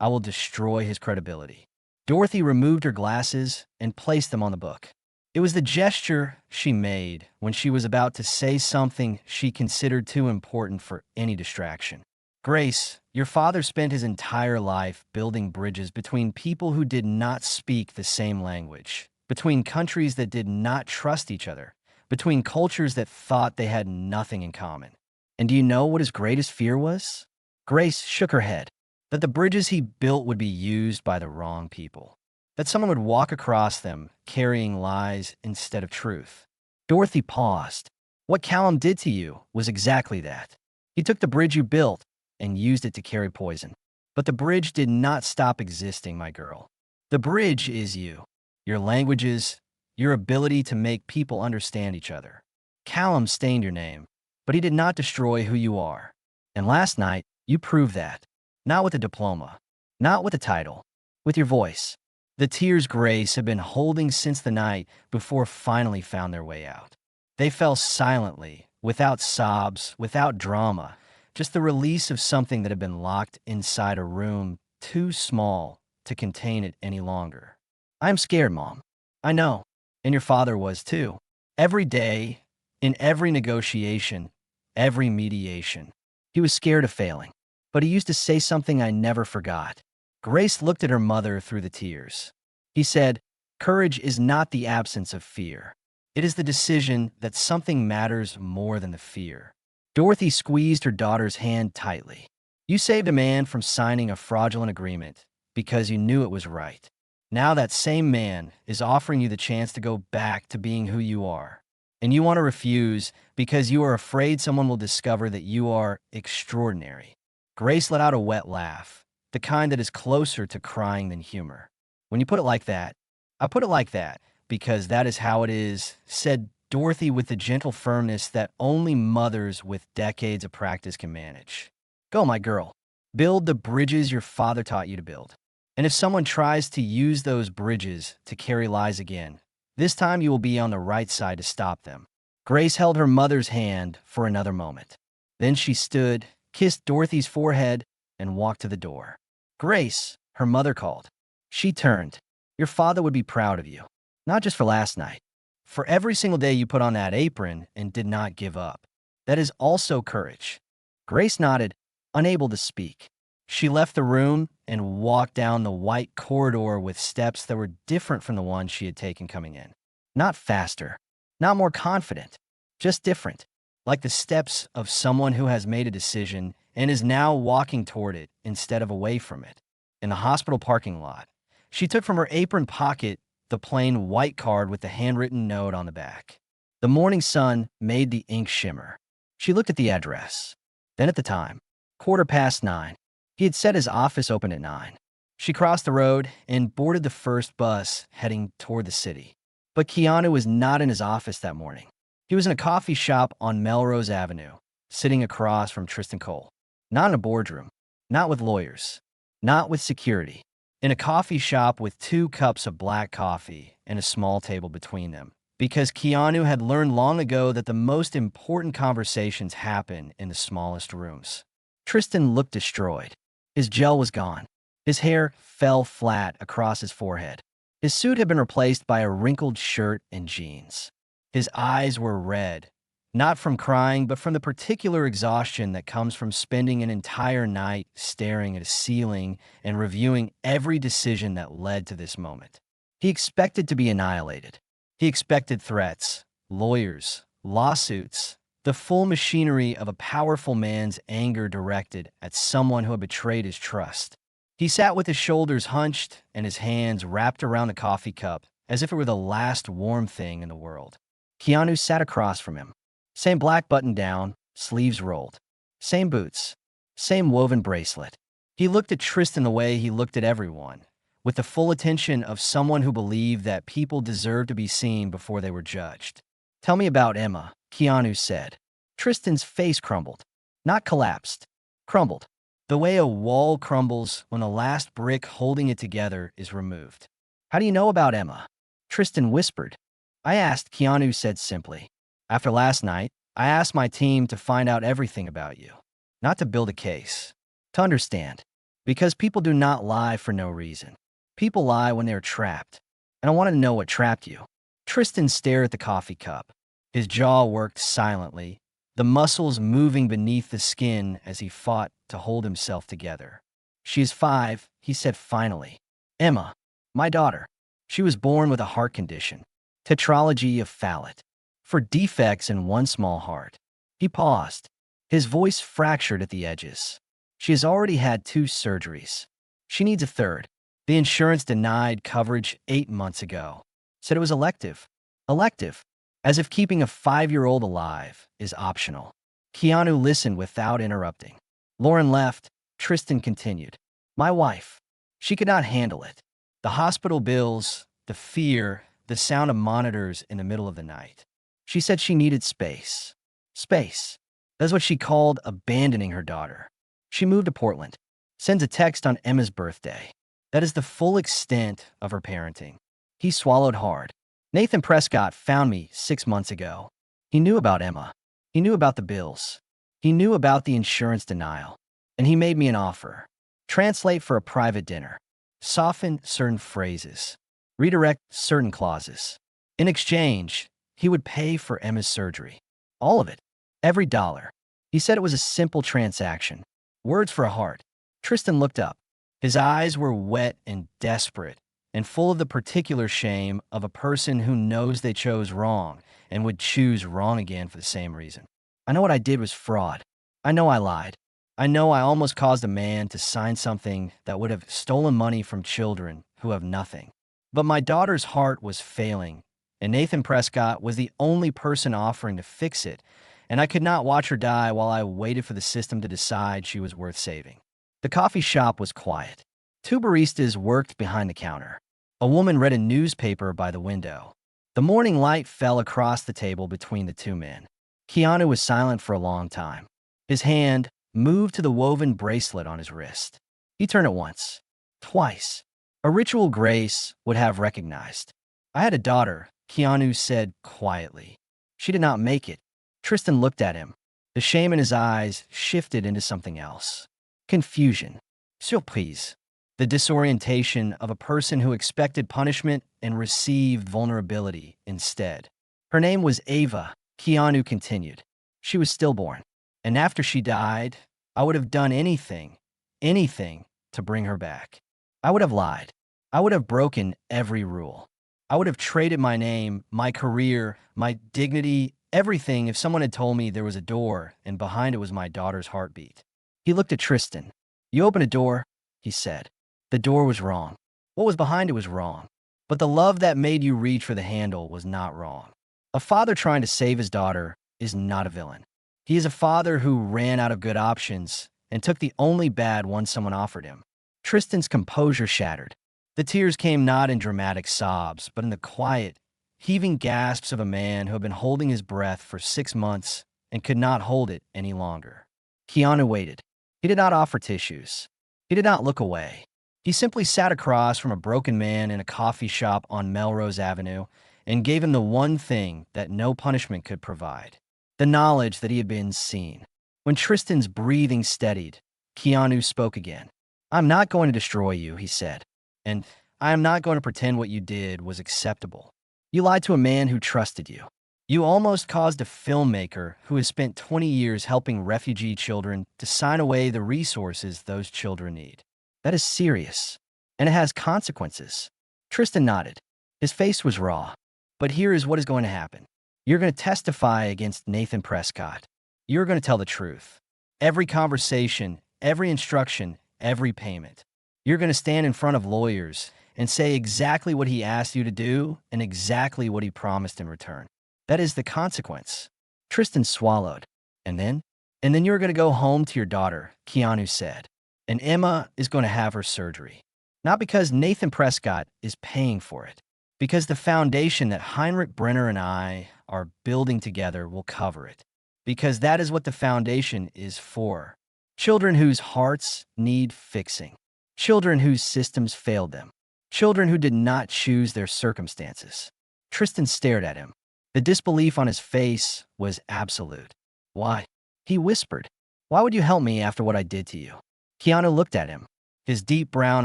I will destroy his credibility. Dorothy removed her glasses and placed them on the book. It was the gesture she made when she was about to say something she considered too important for any distraction. Grace, your father spent his entire life building bridges between people who did not speak the same language, between countries that did not trust each other, between cultures that thought they had nothing in common. And do you know what his greatest fear was? Grace shook her head. That the bridges he built would be used by the wrong people. That someone would walk across them carrying lies instead of truth. Dorothy paused. What Callum did to you was exactly that. He took the bridge you built and used it to carry poison. But the bridge did not stop existing, my girl. The bridge is you. Your languages, your ability to make people understand each other. Callum stained your name, but he did not destroy who you are. And last night, you proved that. Not with a diploma, not with a title, with your voice. The tears Grace had been holding since the night before finally found their way out. They fell silently, without sobs, without drama, just the release of something that had been locked inside a room too small to contain it any longer. I'm scared, Mom. I know. And your father was too. Every day, in every negotiation, every mediation, he was scared of failing. But he used to say something I never forgot. Grace looked at her mother through the tears. He said, courage is not the absence of fear. It is the decision that something matters more than the fear. Dorothy squeezed her daughter's hand tightly. You saved a man from signing a fraudulent agreement because you knew it was right. Now that same man is offering you the chance to go back to being who you are. And you want to refuse because you are afraid someone will discover that you are extraordinary. Grace let out a wet laugh, the kind that is closer to crying than humor. When you put it like that, I put it like that because that is how it is, said Dorothy with the gentle firmness that only mothers with decades of practice can manage. Go, my girl. Build the bridges your father taught you to build. And if someone tries to use those bridges to carry lies again, this time you will be on the right side to stop them. Grace held her mother's hand for another moment. Then she stood, kissed Dorothy's forehead, and walked to the door. Grace, her mother called. She turned. Your father would be proud of you. Not just for last night. For every single day you put on that apron and did not give up. That is also courage. Grace nodded, unable to speak. She left the room and walked down the white corridor with steps that were different from the ones she had taken coming in. Not faster, not more confident, just different, like the steps of someone who has made a decision and is now walking toward it instead of away from it. In the hospital parking lot, she took from her apron pocket the plain white card with the handwritten note on the back. The morning sun made the ink shimmer. She looked at the address, then at the time, 9:15. He had said his office opened at 9. She crossed the road and boarded the first bus heading toward the city. But Keanu was not in his office that morning. He was in a coffee shop on Melrose Avenue, sitting across from Tristan Cole. Not in a boardroom, not with lawyers, not with security. In a coffee shop with 2 cups of black coffee and a small table between them. Because Keanu had learned long ago that the most important conversations happen in the smallest rooms. Tristan looked destroyed. His gel was gone. His hair fell flat across his forehead. His suit had been replaced by a wrinkled shirt and jeans. His eyes were red, not from crying, but from the particular exhaustion that comes from spending an entire night staring at a ceiling and reviewing every decision that led to this moment. He expected to be annihilated. He expected threats, lawyers, lawsuits, the full machinery of a powerful man's anger directed at someone who had betrayed his trust. He sat with his shoulders hunched and his hands wrapped around the coffee cup as if it were the last warm thing in the world. Keanu sat across from him. Same black button-down, sleeves rolled. Same boots. Same woven bracelet. He looked at Tristan the way he looked at everyone, with the full attention of someone who believed that people deserved to be seen before they were judged. Tell me about Emma, Keanu said. Tristan's face crumbled. Not collapsed. Crumbled. The way a wall crumbles when the last brick holding it together is removed. How do you know about Emma? Tristan whispered. I asked, Keanu said simply. After last night, I asked my team to find out everything about you. Not to build a case. To understand. Because people do not lie for no reason. People lie when they are trapped. And I wanted to know what trapped you. Tristan stared at the coffee cup. His jaw worked silently, the muscles moving beneath the skin as he fought to hold himself together. She is 5, he said finally. Emma, my daughter. She was born with a heart condition. Tetralogy of Fallot. For defects in one small heart. He paused. His voice fractured at the edges. She has already had 2 surgeries. She needs a third. The insurance denied coverage 8 months ago. Said it was elective. Elective. As if keeping a 5-year-old alive is optional. Keanu listened without interrupting. Lauren left. Tristan continued. My wife. She could not handle it. The hospital bills, the fear, the sound of monitors in the middle of the night. She said she needed space. Space. That's what she called abandoning her daughter. She moved to Portland. Sends a text on Emma's birthday. That is the full extent of her parenting. He swallowed hard. Nathan Prescott found me 6 months ago. He knew about Emma. He knew about the bills. He knew about the insurance denial. And he made me an offer. Translate for a private dinner. Soften certain phrases. Redirect certain clauses. In exchange, he would pay for Emma's surgery. All of it. Every dollar. He said it was a simple transaction. Words for a heart. Tristan looked up. His eyes were wet and desperate, and full of the particular shame of a person who knows they chose wrong and would choose wrong again for the same reason. I know what I did was fraud. I know I lied. I know I almost caused a man to sign something that would have stolen money from children who have nothing. But my daughter's heart was failing, and Nathan Prescott was the only person offering to fix it, and I could not watch her die while I waited for the system to decide she was worth saving. The coffee shop was quiet. Two baristas worked behind the counter. A woman read a newspaper by the window. The morning light fell across the table between the two men. Keanu was silent for a long time. His hand moved to the woven bracelet on his wrist. He turned it once, twice. A ritual Grace would have recognized. I had a daughter, Keanu said quietly. She did not make it. Tristan looked at him. The shame in his eyes shifted into something else. Confusion. Surprise. The disorientation of a person who expected punishment and received vulnerability instead. Her name was Ava, Keanu continued. She was stillborn. And after she died, I would have done anything to bring her back. I would have lied. I would have broken every rule. I would have traded my name, my career, my dignity, everything if someone had told me there was a door and behind it was my daughter's heartbeat. He looked at Tristan. You open a door, he said. The door was wrong. What was behind it was wrong. But the love that made you reach for the handle was not wrong. A father trying to save his daughter is not a villain. He is a father who ran out of good options and took the only bad one someone offered him. Tristan's composure shattered. The tears came not in dramatic sobs, but in the quiet, heaving gasps of a man who had been holding his breath for 6 months and could not hold it any longer. Keanu waited. He did not offer tissues. He did not look away. He simply sat across from a broken man in a coffee shop on Melrose Avenue and gave him the one thing that no punishment could provide, the knowledge that he had been seen. When Tristan's breathing steadied, Keanu spoke again. I'm not going to destroy you, he said, and I am not going to pretend what you did was acceptable. You lied to a man who trusted you. You almost caused a filmmaker who has spent 20 years helping refugee children to sign away the resources those children need. That is serious, and it has consequences. Tristan nodded. His face was raw. But here is what is going to happen. You're going to testify against Nathan Prescott. You're going to tell the truth. Every conversation, every instruction, every payment. You're going to stand in front of lawyers and say exactly what he asked you to do and exactly what he promised in return. That is the consequence. Tristan swallowed. And then you're going to go home to your daughter, Keanu said. And Emma is going to have her surgery. Not because Nathan Prescott is paying for it, because the foundation that Heinrich Brenner and I are building together will cover it. Because that is what the foundation is for. Children whose hearts need fixing. Children whose systems failed them. Children who did not choose their circumstances. Tristan stared at him. The disbelief on his face was absolute. Why? He whispered. Why would you help me after what I did to you? Keanu looked at him. His deep brown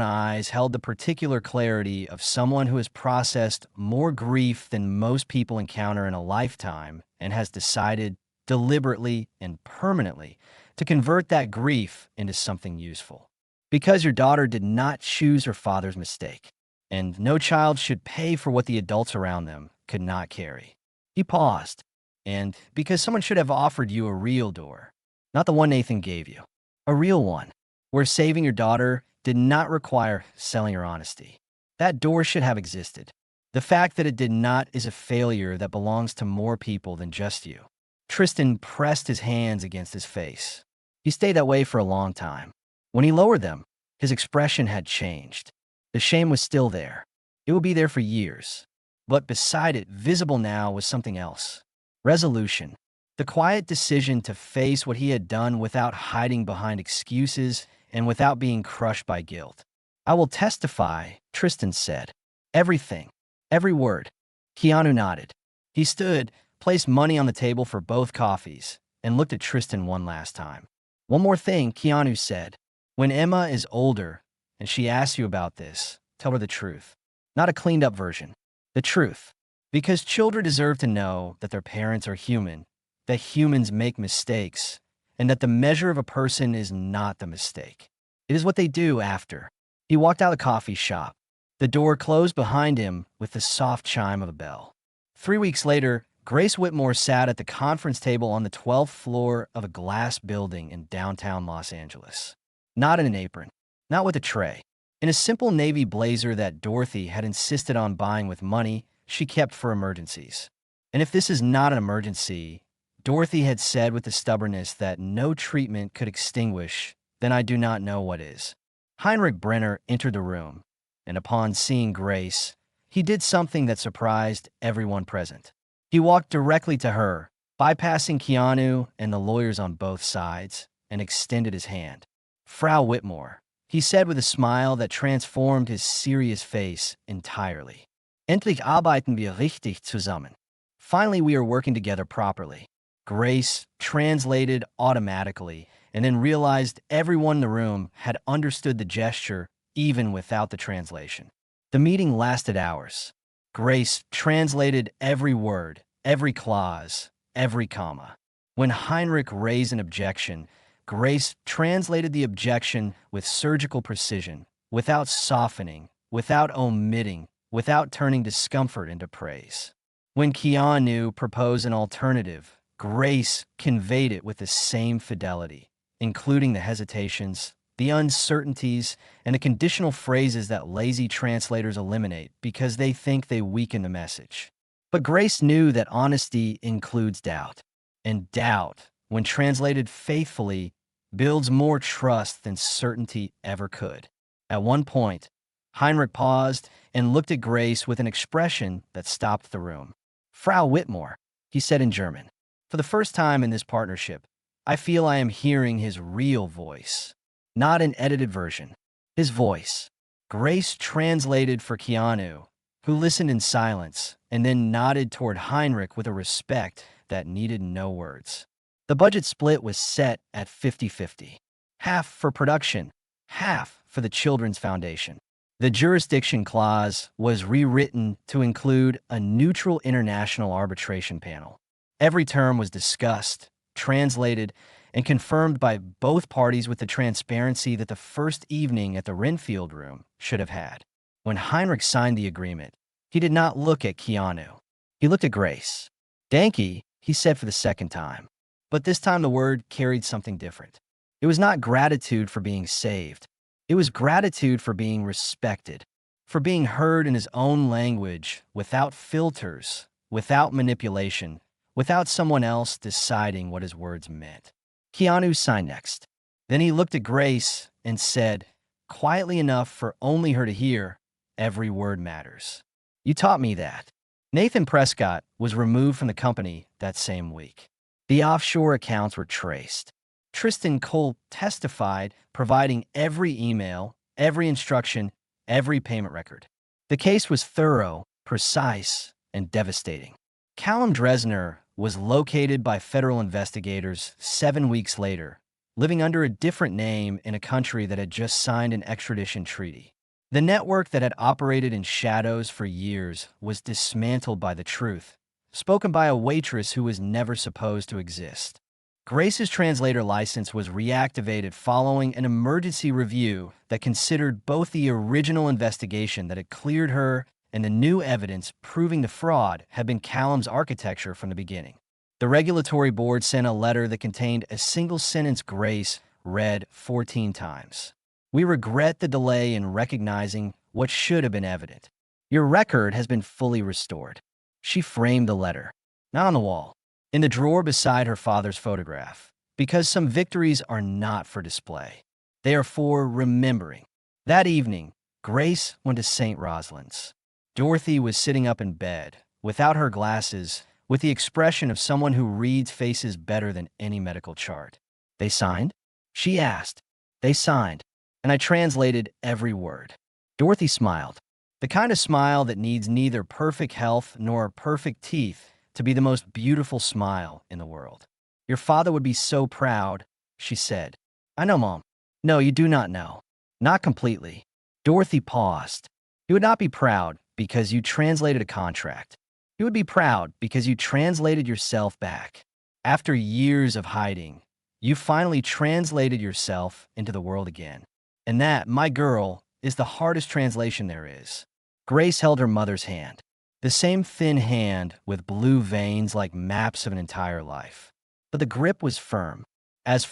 eyes held the particular clarity of someone who has processed more grief than most people encounter in a lifetime and has decided, deliberately and permanently, to convert that grief into something useful. Because your daughter did not choose her father's mistake, and no child should pay for what the adults around them could not carry. He paused, and because someone should have offered you a real door, not the one Nathan gave you, a real one, where saving your daughter did not require selling your honesty. That door should have existed. The fact that it did not is a failure that belongs to more people than just you. Tristan pressed his hands against his face. He stayed that way for a long time. When he lowered them, his expression had changed. The shame was still there. It would be there for years. But beside it, visible now, was something else. Resolution. The quiet decision to face what he had done without hiding behind excuses and without being crushed by guilt. I will testify, Tristan said. Everything. Every word. Keanu nodded. He stood, placed money on the table for both coffees, and looked at Tristan one last time. One more thing, Keanu said. When Emma is older and she asks you about this, tell her the truth. Not a cleaned-up version. The truth. Because children deserve to know that their parents are human, that humans make mistakes, and that the measure of a person is not the mistake. It is what they do after. He walked out of the coffee shop. The door closed behind him with the soft chime of a bell. 3 weeks later, Grace Whitmore sat at the conference table on the 12th floor of a glass building in downtown Los Angeles. Not in an apron, not with a tray. In a simple navy blazer that Dorothy had insisted on buying with money she kept for emergencies. And if this is not an emergency, Dorothy had said with the stubbornness that no treatment could extinguish, then I do not know what is. Heinrich Brenner entered the room, and upon seeing Grace, he did something that surprised everyone present. He walked directly to her, bypassing Keanu and the lawyers on both sides, and extended his hand. Frau Whitmore, he said with a smile that transformed his serious face entirely. Endlich arbeiten wir richtig zusammen. Finally, we are working together properly. Grace translated automatically and then realized everyone in the room had understood the gesture even without the translation. The meeting lasted hours. Grace translated every word, every clause, every comma. When Heinrich raised an objection, Grace translated the objection with surgical precision, without softening, without omitting, without turning discomfort into praise. When Keanu proposed an alternative, Grace conveyed it with the same fidelity, including the hesitations, the uncertainties, and the conditional phrases that lazy translators eliminate because they think they weaken the message. But Grace knew that honesty includes doubt, and doubt, when translated faithfully, builds more trust than certainty ever could. At one point, Heinrich paused and looked at Grace with an expression that stopped the room. Frau Whitmore, he said in German. For the first time in this partnership, I feel I am hearing his real voice, not an edited version. His voice. Grace translated for Keanu, who listened in silence and then nodded toward Heinrich with a respect that needed no words. The budget split was set at 50-50. Half for production, half for the Children's Foundation. The jurisdiction clause was rewritten to include a neutral international arbitration panel. Every term was discussed, translated, and confirmed by both parties with the transparency that the first evening at the Wrenfield Room should have had. When Heinrich signed the agreement, he did not look at Keanu. He looked at Grace. Danke, he said for the second time. But this time the word carried something different. It was not gratitude for being saved. It was gratitude for being respected, for being heard in his own language, without filters, without manipulation, without someone else deciding what his words meant. Keanu signed next. Then he looked at Grace and said, quietly enough for only her to hear, every word matters. You taught me that. Nathan Prescott was removed from the company that same week. The offshore accounts were traced. Tristan Cole testified, providing every email, every instruction, every payment record. The case was thorough, precise, and devastating. Callum Dresner was located by federal investigators 7 weeks later, living under a different name in a country that had just signed an extradition treaty. The network that had operated in shadows for years was dismantled by the truth, spoken by a waitress who was never supposed to exist. Grace's translator license was reactivated following an emergency review that considered both the original investigation that had cleared her and the new evidence proving the fraud had been Callum's architecture from the beginning. The regulatory board sent a letter that contained a single sentence Grace read 14 times. We regret the delay in recognizing what should have been evident. Your record has been fully restored. She framed the letter, not on the wall, in the drawer beside her father's photograph, because some victories are not for display. They are for remembering. That evening, Grace went to St. Rosalind's. Dorothy was sitting up in bed, without her glasses, with the expression of someone who reads faces better than any medical chart. They signed? She asked. They signed, and I translated every word. Dorothy smiled, the kind of smile that needs neither perfect health nor perfect teeth to be the most beautiful smile in the world. Your father would be so proud, she said. I know, Mom. No, you do not know. Not completely. Dorothy paused. He would not be proud because you translated a contract. He would be proud because you translated yourself back. After years of hiding, you finally translated yourself into the world again. And that, my girl, is the hardest translation there is. Grace held her mother's hand. The same thin hand with blue veins like maps of an entire life. But the grip was firm as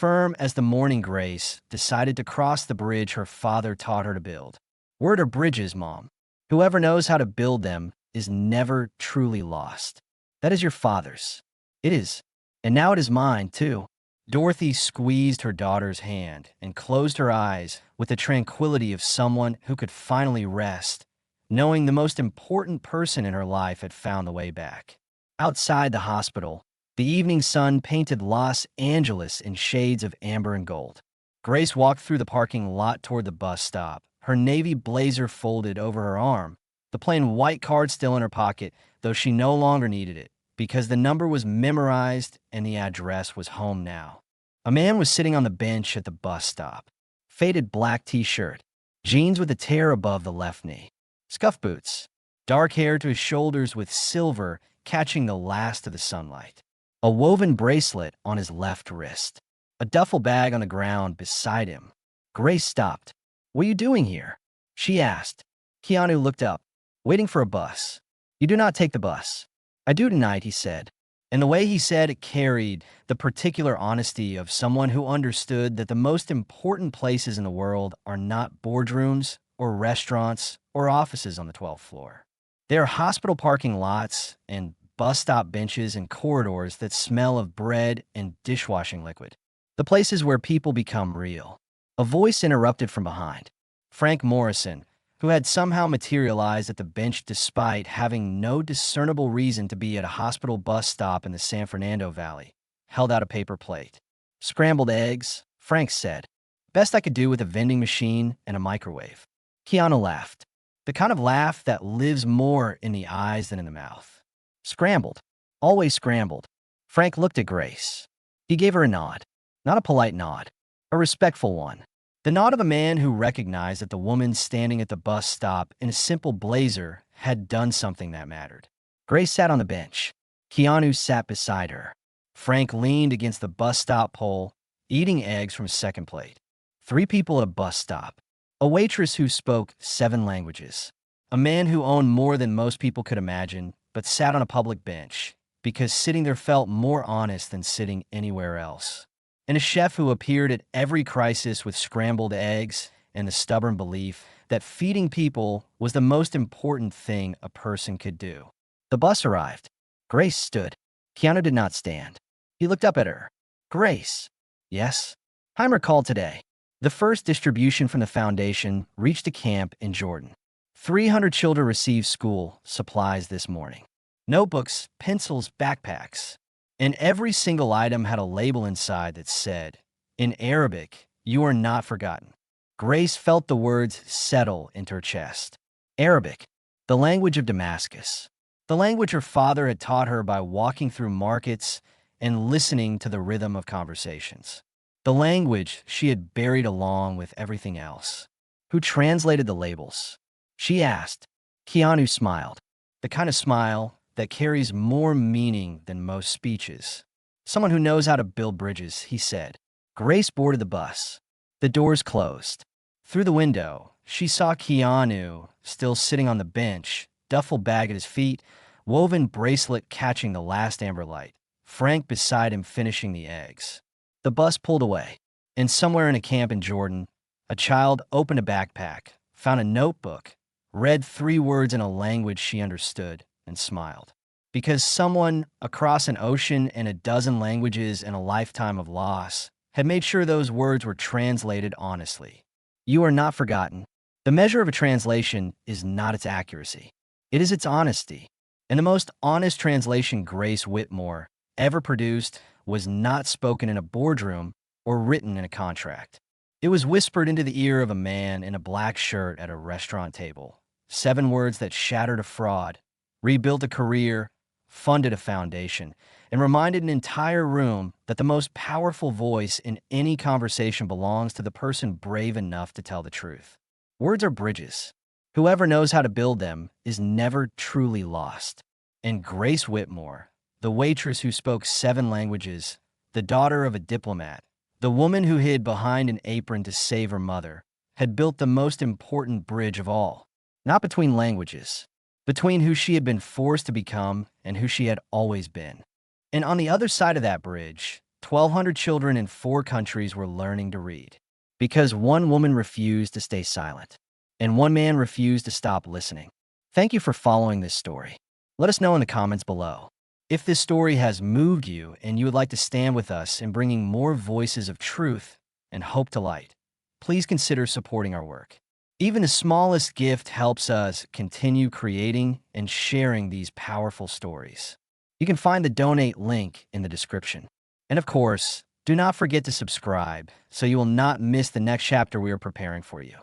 the morning Grace decided to cross the bridge her father taught her to build. Word are bridges, Mom. Whoever knows how to build them is never truly lost. That is your father's. It is. And now it is mine, too. Dorothy squeezed her daughter's hand and closed her eyes with the tranquility of someone who could finally rest, knowing the most important person in her life had found the way back. Outside the hospital, the evening sun painted Los Angeles in shades of amber and gold. Grace walked through the parking lot toward the bus stop, her navy blazer folded over her arm, the plain white card still in her pocket, though she no longer needed it, because the number was memorized and the address was home now. A man was sitting on the bench at the bus stop. Faded black t-shirt, jeans with a tear above the left knee, scuff boots, dark hair to his shoulders with silver catching the last of the sunlight. A woven bracelet on his left wrist. A duffel bag on the ground beside him. Grace stopped. "What are you doing here?" she asked. Keanu looked up. "Waiting for a bus." "You do not take the bus." "I do tonight," he said. And the way he said it carried the particular honesty of someone who understood that the most important places in the world are not boardrooms or restaurants or offices on the 12th floor. They are hospital parking lots and bus stop benches and corridors that smell of bread and dishwashing liquid. The places where people become real. A voice interrupted from behind. Frank Morrison, who had somehow materialized at the bench despite having no discernible reason to be at a hospital bus stop in the San Fernando Valley, held out a paper plate. "Scrambled eggs," Frank said. "Best I could do with a vending machine and a microwave." Keanu laughed. The kind of laugh that lives more in the eyes than in the mouth. "Scrambled. Always scrambled." Frank looked at Grace. He gave her a nod. Not a polite nod. A respectful one. The nod of a man who recognized that the woman standing at the bus stop in a simple blazer had done something that mattered. Grace sat on the bench. Keanu sat beside her. Frank leaned against the bus stop pole, eating eggs from a second plate. 3 people at a bus stop. A waitress who spoke 7 languages. A man who owned more than most people could imagine, but sat on a public bench, because sitting there felt more honest than sitting anywhere else. And a chef who appeared at every crisis with scrambled eggs and the stubborn belief that feeding people was the most important thing a person could do. The bus arrived. Grace stood. Keanu did not stand. He looked up at her. "Grace." "Yes?" "Heimer called today. The first distribution from the foundation reached a camp in Jordan. 300 children received school supplies this morning. Notebooks, pencils, backpacks. And every single item had a label inside that said, in Arabic, 'You are not forgotten.'" Grace felt the words settle into her chest. Arabic, the language of Damascus. The language her father had taught her by walking through markets and listening to the rhythm of conversations. The language she had buried along with everything else. Who translated the labels? She asked. Keanu smiled. The kind of smile that carries more meaning than most speeches. "Someone who knows how to build bridges," he said. Grace boarded the bus. The doors closed. Through the window, she saw Keanu still sitting on the bench, duffel bag at his feet, woven bracelet catching the last amber light, Frank beside him finishing the eggs. The bus pulled away, and somewhere in a camp in Jordan, a child opened a backpack, found a notebook, read 3 words in a language she understood, and smiled. Because someone across an ocean and a dozen languages in a lifetime of loss had made sure those words were translated honestly. You are not forgotten. The measure of a translation is not its accuracy. It is its honesty. And the most honest translation Grace Whitmore ever produced was not spoken in a boardroom or written in a contract. It was whispered into the ear of a man in a black shirt at a restaurant table. 7 words that shattered a fraud, rebuilt a career, funded a foundation, and reminded an entire room that the most powerful voice in any conversation belongs to the person brave enough to tell the truth. Words are bridges. Whoever knows how to build them is never truly lost. And Grace Whitmore, the waitress who spoke 7 languages, the daughter of a diplomat, the woman who hid behind an apron to save her mother, had built the most important bridge of all. Not between languages, between who she had been forced to become and who she had always been. And on the other side of that bridge, 1,200 children in 4 countries were learning to read. Because one woman refused to stay silent, and one man refused to stop listening. Thank you for following this story. Let us know in the comments below. If this story has moved you and you would like to stand with us in bringing more voices of truth and hope to light, please consider supporting our work. Even the smallest gift helps us continue creating and sharing these powerful stories. You can find the donate link in the description. And of course, do not forget to subscribe so you will not miss the next chapter we are preparing for you.